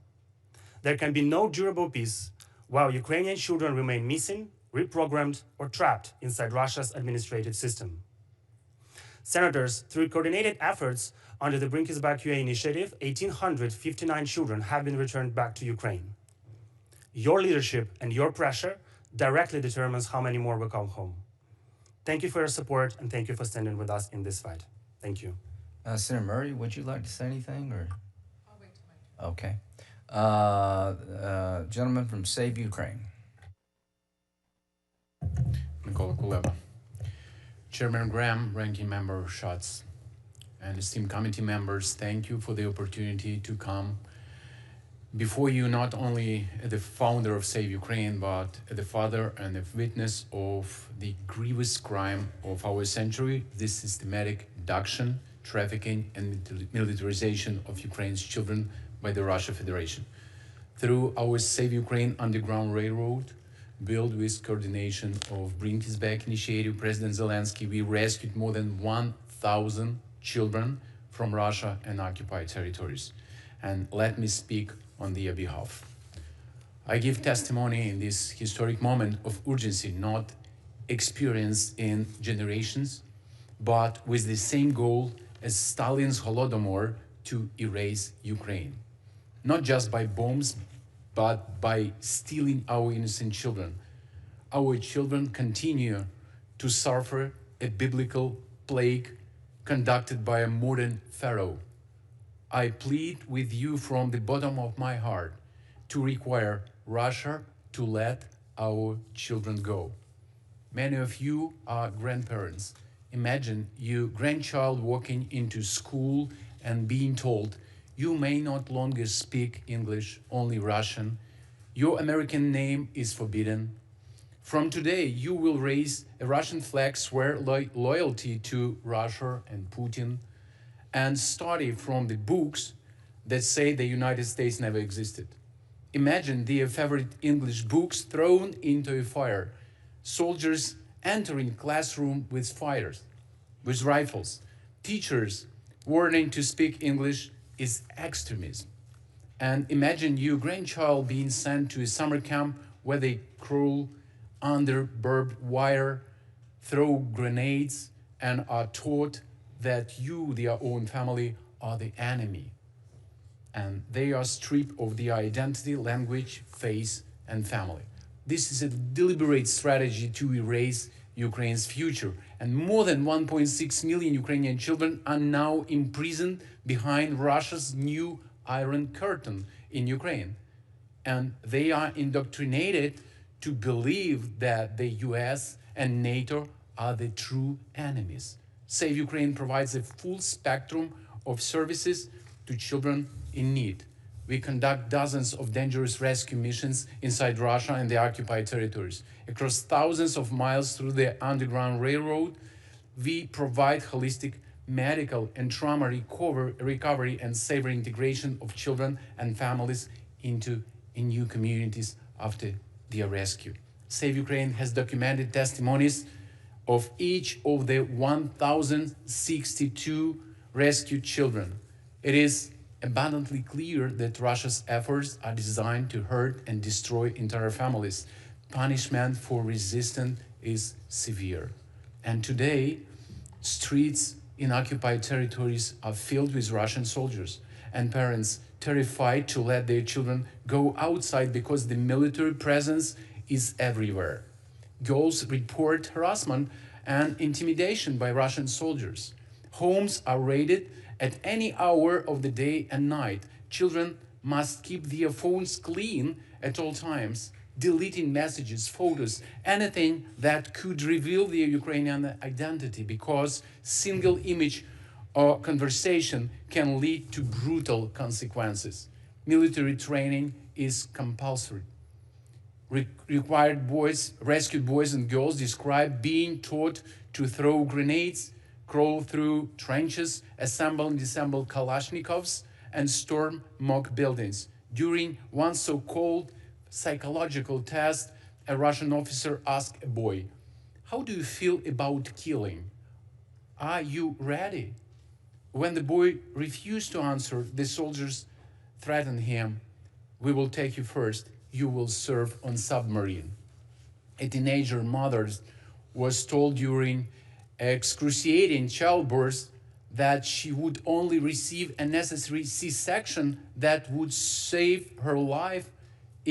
There can be no durable peace while Ukrainian children remain missing, reprogrammed, or trapped inside Russia's administrative system. Senators, through coordinated efforts under the Bring Kids Back UA initiative, 1,859 children have been returned back to Ukraine. Your leadership and your pressure directly determines how many more will come home. Thank you for your support, and thank you for standing with us in this fight. Thank you. Senator Murray, would you like to say anything, or? I'll wait till my Okay. Gentleman from Save Ukraine. Mikola Kuleba. Chairman Graham, Ranking Member Schatz, and esteemed committee members, thank you for the opportunity to come before you, not only the founder of Save Ukraine, but the father and the witness of the grievous crime of our century, the systematic abduction, trafficking, and militarization of Ukraine's children by the Russian Federation. Through our Save Ukraine Underground Railroad, built with coordination of Bring Us Back initiative, President Zelensky, we rescued more than 1,000 children from Russia and occupied territories. And let me speak on their behalf. I give testimony in this historic moment of urgency, not experienced in generations, but with the same goal as Stalin's Holodomor to erase Ukraine. Not just by bombs, but by stealing our innocent children. Our children continue to suffer a biblical plague conducted by a modern pharaoh. I plead with you from the bottom of my heart to require Russia to let our children go. Many of you are grandparents. Imagine your grandchild walking into school and being told, you may not longer speak English, only Russian. Your American name is forbidden. From today, you will raise a Russian flag, swear loyalty to Russia and Putin, and study from the books that say the United States never existed. Imagine their favorite English books thrown into a fire, soldiers entering classroom with fires, with rifles, teachers warning to speak English is extremism. And imagine your grandchild being sent to a summer camp where they crawl under barbed wire, throw grenades, and are taught that you, their own family, are the enemy. And they are stripped of their identity, language, faith, and family. This is a deliberate strategy to erase Ukraine's future. And more than 1.6 million Ukrainian children are now imprisoned behind Russia's new Iron Curtain in Ukraine. And they are indoctrinated to believe that the US and NATO are the true enemies. Save Ukraine provides a full spectrum of services to children in need. We conduct dozens of dangerous rescue missions inside Russia and the occupied territories. Across thousands of miles through the Underground Railroad, we provide holistic medical and trauma recovery and safer integration of children and families into new communities after their rescue. Save Ukraine has documented testimonies of each of the 1,062 rescued children. It is abundantly clear that Russia's efforts are designed to hurt and destroy entire families. Punishment for resistance is severe. And today, streets in occupied territories are filled with Russian soldiers and parents terrified to let their children go outside because the military presence is everywhere. Girls report harassment and intimidation by Russian soldiers. Homes are raided at any hour of the day and night. Children must keep their phones clean at all times, deleting messages, photos, anything that could reveal their Ukrainian identity, because single image or conversation can lead to brutal consequences. Military training is compulsory. Rescued boys and girls describe being taught to throw grenades, crawl through trenches, assemble and disassemble Kalashnikovs, and storm mock buildings. During one so-called psychological test, a Russian officer asked a boy, "How do you feel about killing? Are you ready?" When the boy refused to answer, the soldiers threatened him, "We will take you first. You will serve on submarine." A teenager mother was told during excruciating childbirth that she would only receive a necessary C-section that would save her life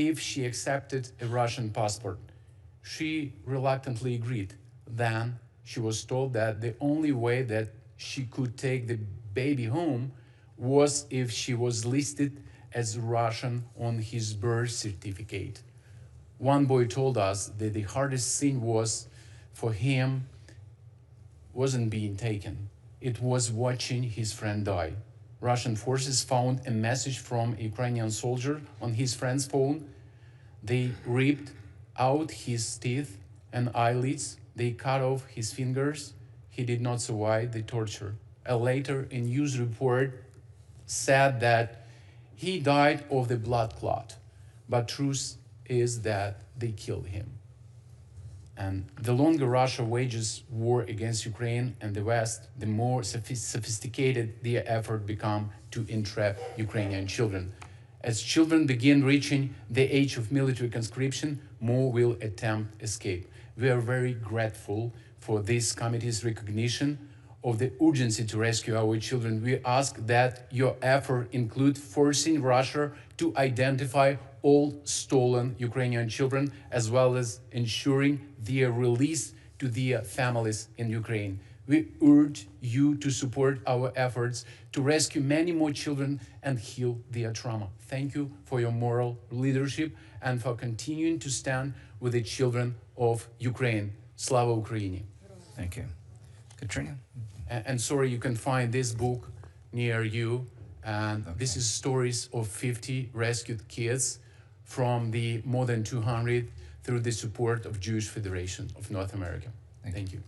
if she accepted a Russian passport. She reluctantly agreed. Then she was told that the only way that she could take the baby home was if she was listed as Russian on his birth certificate. One boy told us that the hardest thing was for him wasn't being taken. It was watching his friend die. Russian forces found a message from a Ukrainian soldier on his friend's phone. They ripped out his teeth and eyelids. They cut off his fingers. He did not survive the torture. Later, a news report said that he died of the blood clot, but truth is that they killed him. And the longer Russia wages war against Ukraine and the West, the more sophisticated their effort become to entrap Ukrainian children. As children begin reaching the age of military conscription, more will attempt escape. We are very grateful for this committee's recognition of the urgency to rescue our children. We ask that your effort include forcing Russia to identify all stolen Ukrainian children, as well as ensuring their release to their families in Ukraine. We urge you to support our efforts to rescue many more children and heal their trauma. Thank you for your moral leadership and for continuing to stand with the children of Ukraine. Slava Ukraini. Thank you. Katrina? And sorry, you can find this book near you. And this is stories of 50 rescued kids from the more than 200 through the support of Jewish Federation of North America. Thank you.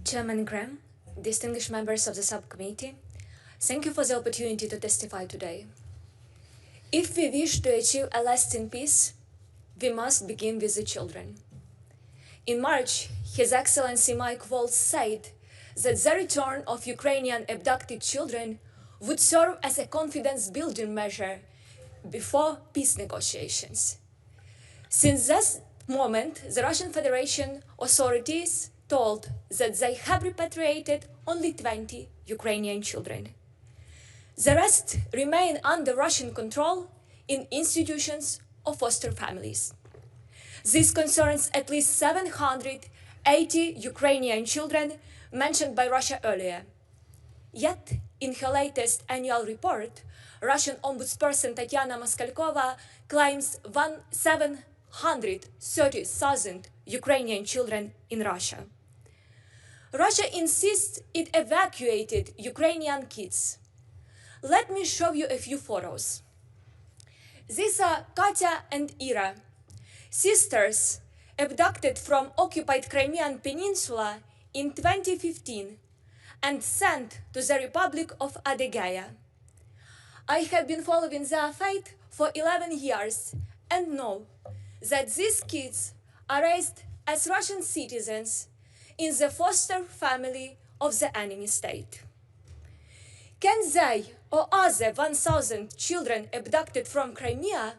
Chairman Graham, distinguished members of the subcommittee, thank you for the opportunity to testify today. If we wish to achieve a lasting peace, we must begin with the children. In March, His Excellency Mike Waltz said that the return of Ukrainian abducted children would serve as a confidence-building measure before peace negotiations. Since that moment, the Russian Federation authorities told that they have repatriated only 20 Ukrainian children. The rest remain under Russian control in institutions or foster families. This concerns at least 780 Ukrainian children mentioned by Russia earlier. Yet, in her latest annual report, Russian Ombudsperson Tatyana Moskalkova claims 730,000 Ukrainian children in Russia. Russia insists it evacuated Ukrainian kids. Let me show you a few photos. These are Katya and Ira, sisters abducted from occupied Crimean Peninsula in 2015 and sent to the Republic of Adygea. I have been following their fate for 11 years and know that these kids are raised as Russian citizens in the foster family of the enemy state. Can they or other 1,000 children abducted from Crimea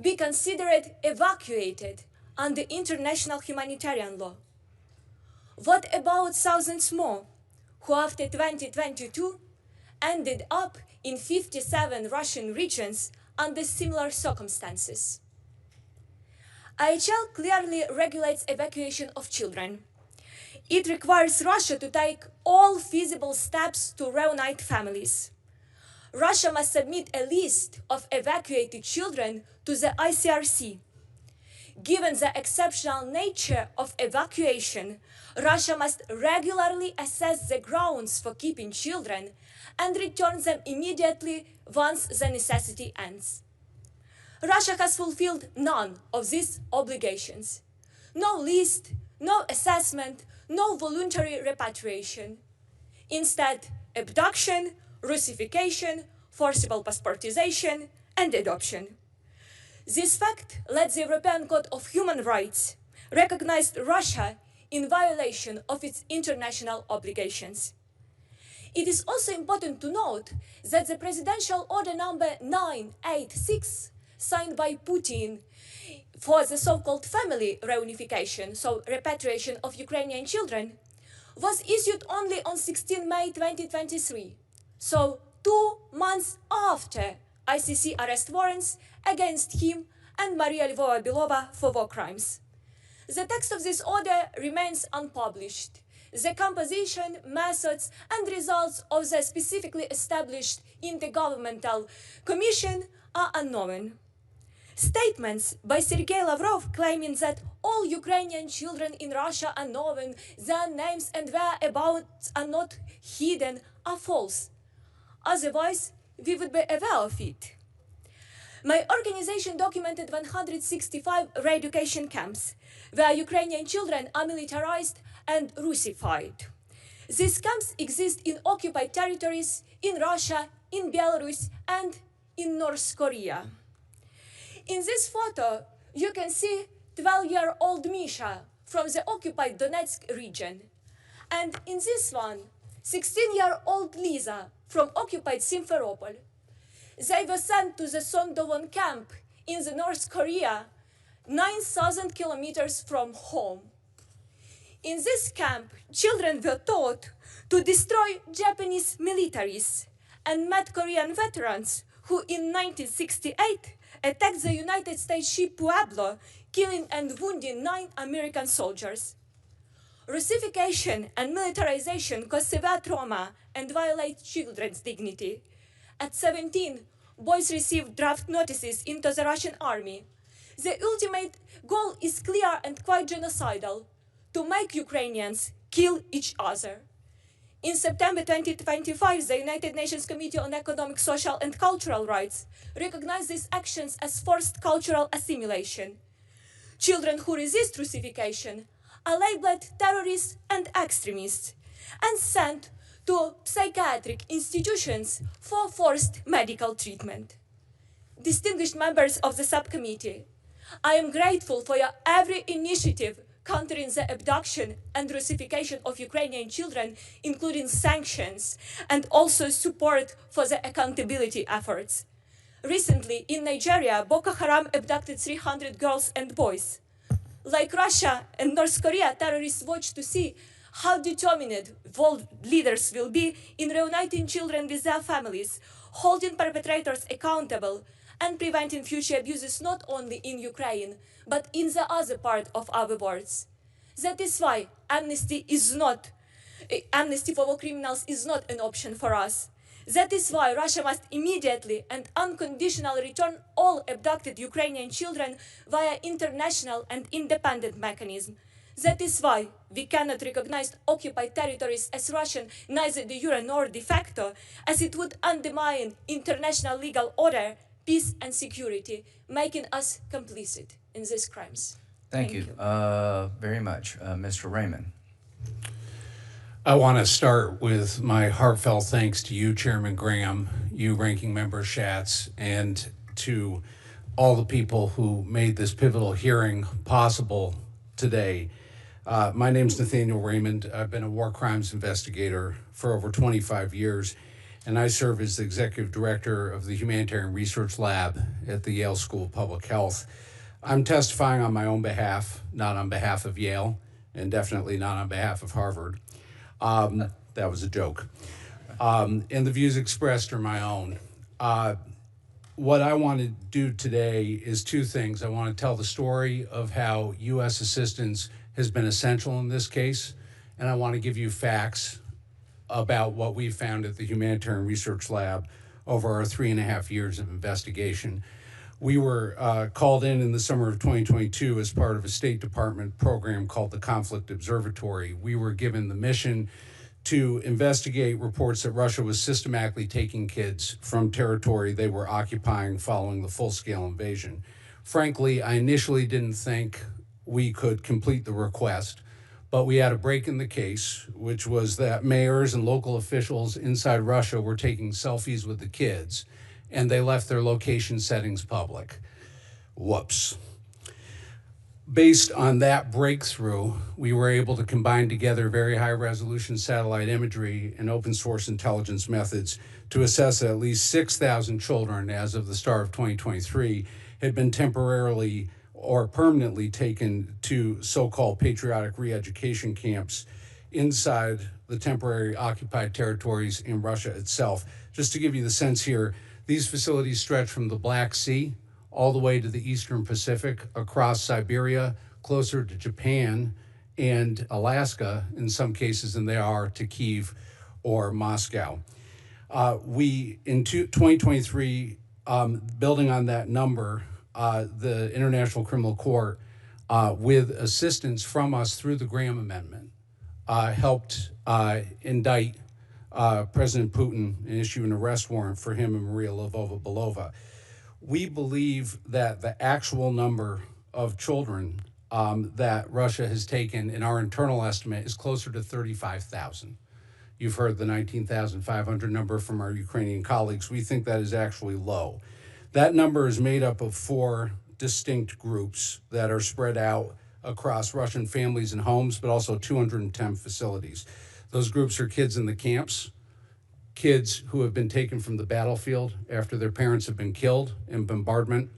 be considered evacuated under international humanitarian law? What about thousands more who after 2022 ended up in 57 Russian regions under similar circumstances? IHL clearly regulates evacuation of children. It requires Russia to take all feasible steps to reunite families. Russia must submit a list of evacuated children to the ICRC. Given the exceptional nature of evacuation, Russia must regularly assess the grounds for keeping children and return them immediately once the necessity ends. Russia has fulfilled none of these obligations. No list, no assessment, no voluntary repatriation. Instead, abduction, Russification, forcible passportization, and adoption. This fact led the European Court of Human Rights recognized Russia in violation of its international obligations. It is also important to note that the presidential order number 986, signed by Putin for the so-called family reunification, so repatriation of Ukrainian children, was issued only on 16 May 2023, so 2 months after ICC arrest warrants against him and Maria Lvova-Belova for war crimes. The text of this order remains unpublished. The composition, methods, and results of the specifically established intergovernmental commission are unknown. Statements by Sergei Lavrov claiming that all Ukrainian children in Russia are known, their names and whereabouts are not hidden, are false. Otherwise, we would be aware of it. My organization documented 165 re-education camps where Ukrainian children are militarized and Russified. These camps exist in occupied territories, in Russia, in Belarus, and in North Korea. In this photo, you can see 12-year-old Misha from the occupied Donetsk region. And in this one, 16-year-old Lisa from occupied Simferopol. They were sent to the Sondovon camp in the North Korea, 9,000 kilometers from home. In this camp, children were taught to destroy Japanese militaries and met Korean veterans who in 1968 attacked the United States ship Pueblo, killing and wounding 9 American soldiers. Russification and militarization cause severe trauma and violate children's dignity. At 17, boys received draft notices into the Russian army. The ultimate goal is clear and quite genocidal: to make Ukrainians kill each other. In September 2025, the United Nations Committee on Economic, Social and Cultural Rights recognized these actions as forced cultural assimilation. Children who resist Russification are labeled terrorists and extremists and sent to psychiatric institutions for forced medical treatment. Distinguished members of the subcommittee, I am grateful for your every initiative countering the abduction and Russification of Ukrainian children, including sanctions, and also support for the accountability efforts. Recently, in Nigeria, Boko Haram abducted 300 girls and boys. Like Russia and North Korea, terrorists watch to see how determined world leaders will be in reuniting children with their families, holding perpetrators accountable, and preventing future abuses not only in Ukraine, but in the other part of our worlds. That is why amnesty for war criminals is not an option for us. That is why Russia must immediately and unconditionally return all abducted Ukrainian children via international and independent mechanism. That is why we cannot recognize occupied territories as Russian, neither de jure nor de facto, as it would undermine international legal order, peace and security, making us complicit in these crimes. Thank you very much. Mr. Raymond. I want to start with my heartfelt thanks to you, Chairman Graham, you, Ranking Member Schatz, and to all the people who made this pivotal hearing possible today. My name's Nathaniel Raymond. I've been a war crimes investigator for over 25 years, and I serve as the Executive Director of the Humanitarian Research Lab at the Yale School of Public Health. I'm testifying on my own behalf, not on behalf of Yale, and definitely not on behalf of Harvard. That was a joke. And the views expressed are my own. What I want to do today is two things. I want to tell the story of how U.S. assistance has been essential in this case, and I want to give you facts about what we found at the Humanitarian Research Lab over our 3.5 years of investigation. We were called in the summer of 2022 as part of a State Department program called the Conflict Observatory. We were given the mission to investigate reports that Russia was systematically taking kids from territory they were occupying following the full-scale invasion. Frankly, I initially didn't think we could complete the request, but we had a break in the case, which was that mayors and local officials inside Russia were taking selfies with the kids, and they left their location settings public. Whoops. Based on that breakthrough, we were able to combine together very high-resolution satellite imagery and open-source intelligence methods to assess that at least 6,000 children, as of the start of 2023, had been temporarily or permanently taken to so-called patriotic re-education camps inside the temporary occupied territories in Russia itself. Just to give you the sense here, these facilities stretch from the Black Sea all the way to the Eastern Pacific, across Siberia, closer to Japan and Alaska in some cases than they are to Kyiv or Moscow. We, in 2023, building on that number, the International Criminal Court, with assistance from us through the Graham Amendment, helped indict President Putin and issue an arrest warrant for him and Maria Lvova-Belova. We believe that the actual number of children that Russia has taken in our internal estimate is closer to 35,000. You've heard the 19,500 number from our Ukrainian colleagues. We think that is actually low. That number is made up of 4 distinct groups that are spread out across Russian families and homes, but also 210 facilities. Those groups are kids in the camps, kids who have been taken from the battlefield after their parents have been killed in bombardment,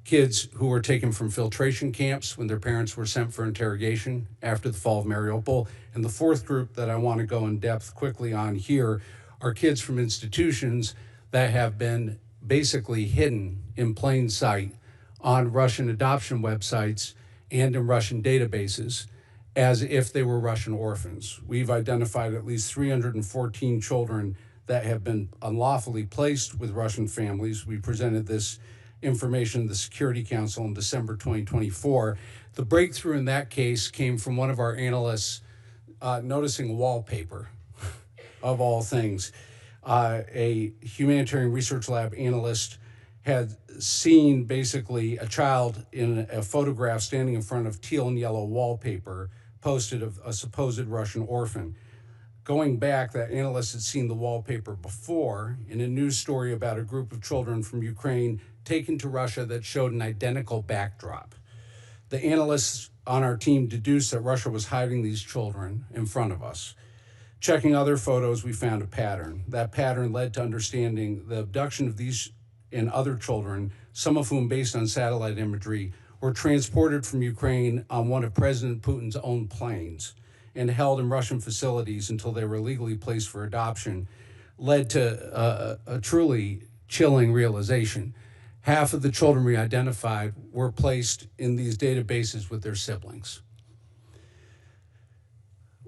kids who were taken from filtration camps when their parents were sent for interrogation after the fall of Mariupol. And the 4th group that I want to go in depth quickly on here are kids from institutions that have been basically hidden in plain sight on Russian adoption websites and in Russian databases as if they were Russian orphans. We've identified at least 314 children that have been unlawfully placed with Russian families. We presented this information to the Security Council in December 2024. The breakthrough in that case came from one of our analysts noticing wallpaper, of all things. A humanitarian research lab analyst had seen basically a child in a photograph standing in front of teal and yellow wallpaper posted of a supposed Russian orphan. Going back, that analyst had seen the wallpaper before in a news story about a group of children from Ukraine taken to Russia that showed an identical backdrop. The analysts on our team deduced that Russia was hiding these children in front of us. Checking other photos, we found a pattern. That pattern led to understanding the abduction of these and other children, some of whom, based on satellite imagery, were transported from Ukraine on one of President Putin's own planes and held in Russian facilities until they were legally placed for adoption, led to a truly chilling realization. Half of the children we identified were placed in these databases with their siblings.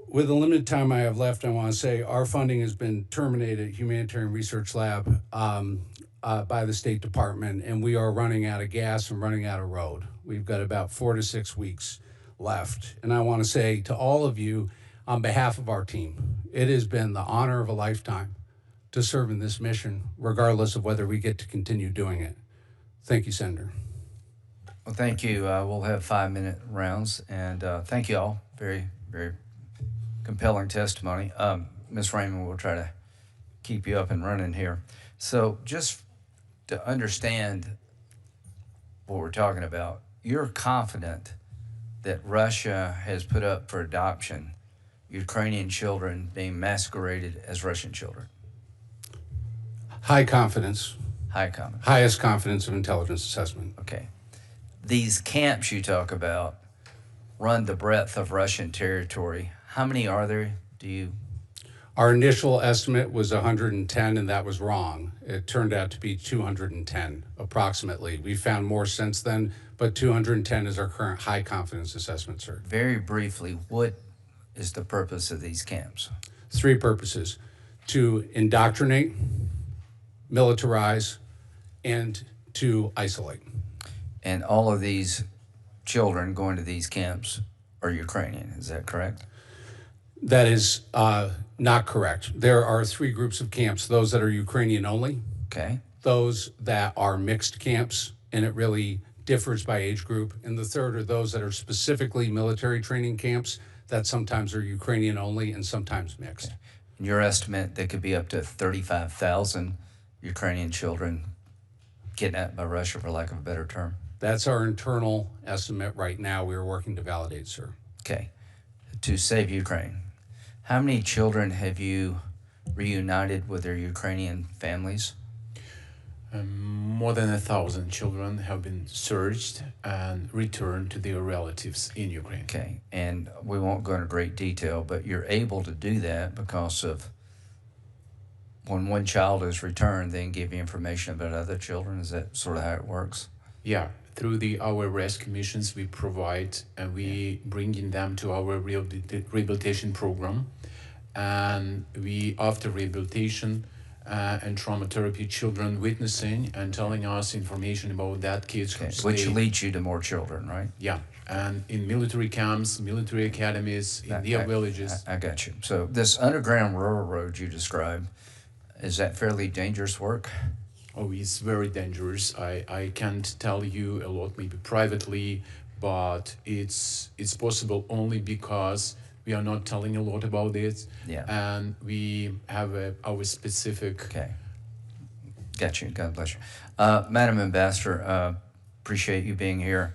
With the limited time I have left, I want to say our funding has been terminated at Humanitarian Research Lab by the State Department, and we are running out of gas and running out of road. We've got about 4 to 6 weeks left. And I want to say to all of you, on behalf of our team, it has been the honor of a lifetime to serve in this mission, regardless of whether we get to continue doing it. Thank you, Senator. Well, thank you. We'll have 5-minute rounds, and thank you all. Very, very compelling testimony. Ms. Raymond, we'll try to keep you up and running here. So just to understand what we're talking about, you're confident that Russia has put up for adoption Ukrainian children being masqueraded as Russian children? High confidence. High confidence. Highest confidence of intelligence assessment. Okay. These camps you talk about run the breadth of Russian territory. How many are there? Do you? Our initial estimate was 110, and that was wrong. It turned out to be 210, approximately. We found more since then, but 210 is our current high confidence assessment, sir. Very briefly, what is the purpose of these camps? 3 purposes: to indoctrinate, militarize, and to isolate. And all of these children going to these camps are Ukrainian, is that correct? That is not correct. There are 3 groups of camps: those that are Ukrainian only, okay, those that are mixed camps, and it really differs by age group, and the third are those that are specifically military training camps that sometimes are Ukrainian only and sometimes mixed. Okay. In your estimate, there could be up to 35,000 Ukrainian children kidnapped by Russia, for lack of a better term? That's our internal estimate right now. We are working to validate, sir. Okay. To save Ukraine, how many children have you reunited with their Ukrainian families? More than 1,000 children have been searched and returned to their relatives in Ukraine. Okay, and we won't go into great detail, but you're able to do that because of when one child is returned, then give you information about other children? Is that sort of how it works? Yeah, through our rescue missions, we provide and we bringing them to our rehabilitation program, and we after rehabilitation and trauma therapy, children witnessing and telling us information about that kids who Which stay- leads you to more children, right? Yeah, and in military camps, military academies, in their villages. I got you. So this underground railroad you described, is that fairly dangerous work? Oh, it's very dangerous. I can't tell you a lot, maybe privately, but it's possible only because we are not telling a lot about it. Yeah. And we have our specific. Okay. Got you. God bless you. Madam Ambassador, appreciate you being here.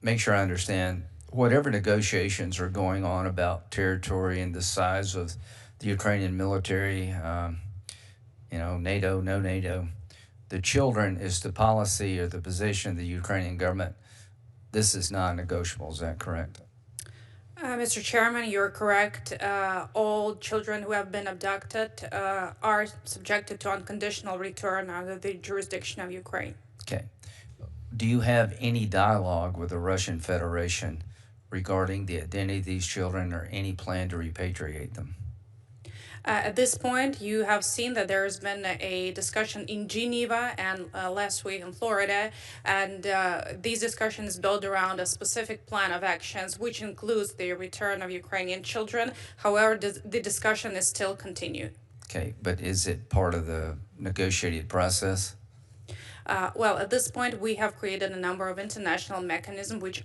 Make sure I understand, whatever negotiations are going on about territory and the size of the Ukrainian military, NATO, no NATO, the children is the policy or the position of the Ukrainian government. This is non-negotiable, is that correct? Mr. Chairman, you're correct. All children who have been abducted are subjected to unconditional return under the jurisdiction of Ukraine. Okay. Do you have any dialogue with the Russian Federation regarding the identity of these children or any plan to repatriate them? At this point, you have seen that there has been a discussion in Geneva and last week in Florida, and these discussions build around a specific plan of actions, which includes the return of Ukrainian children. However, the discussion is still continued. Okay, but is it part of the negotiated process? Well, at this point, we have created a number of international mechanisms which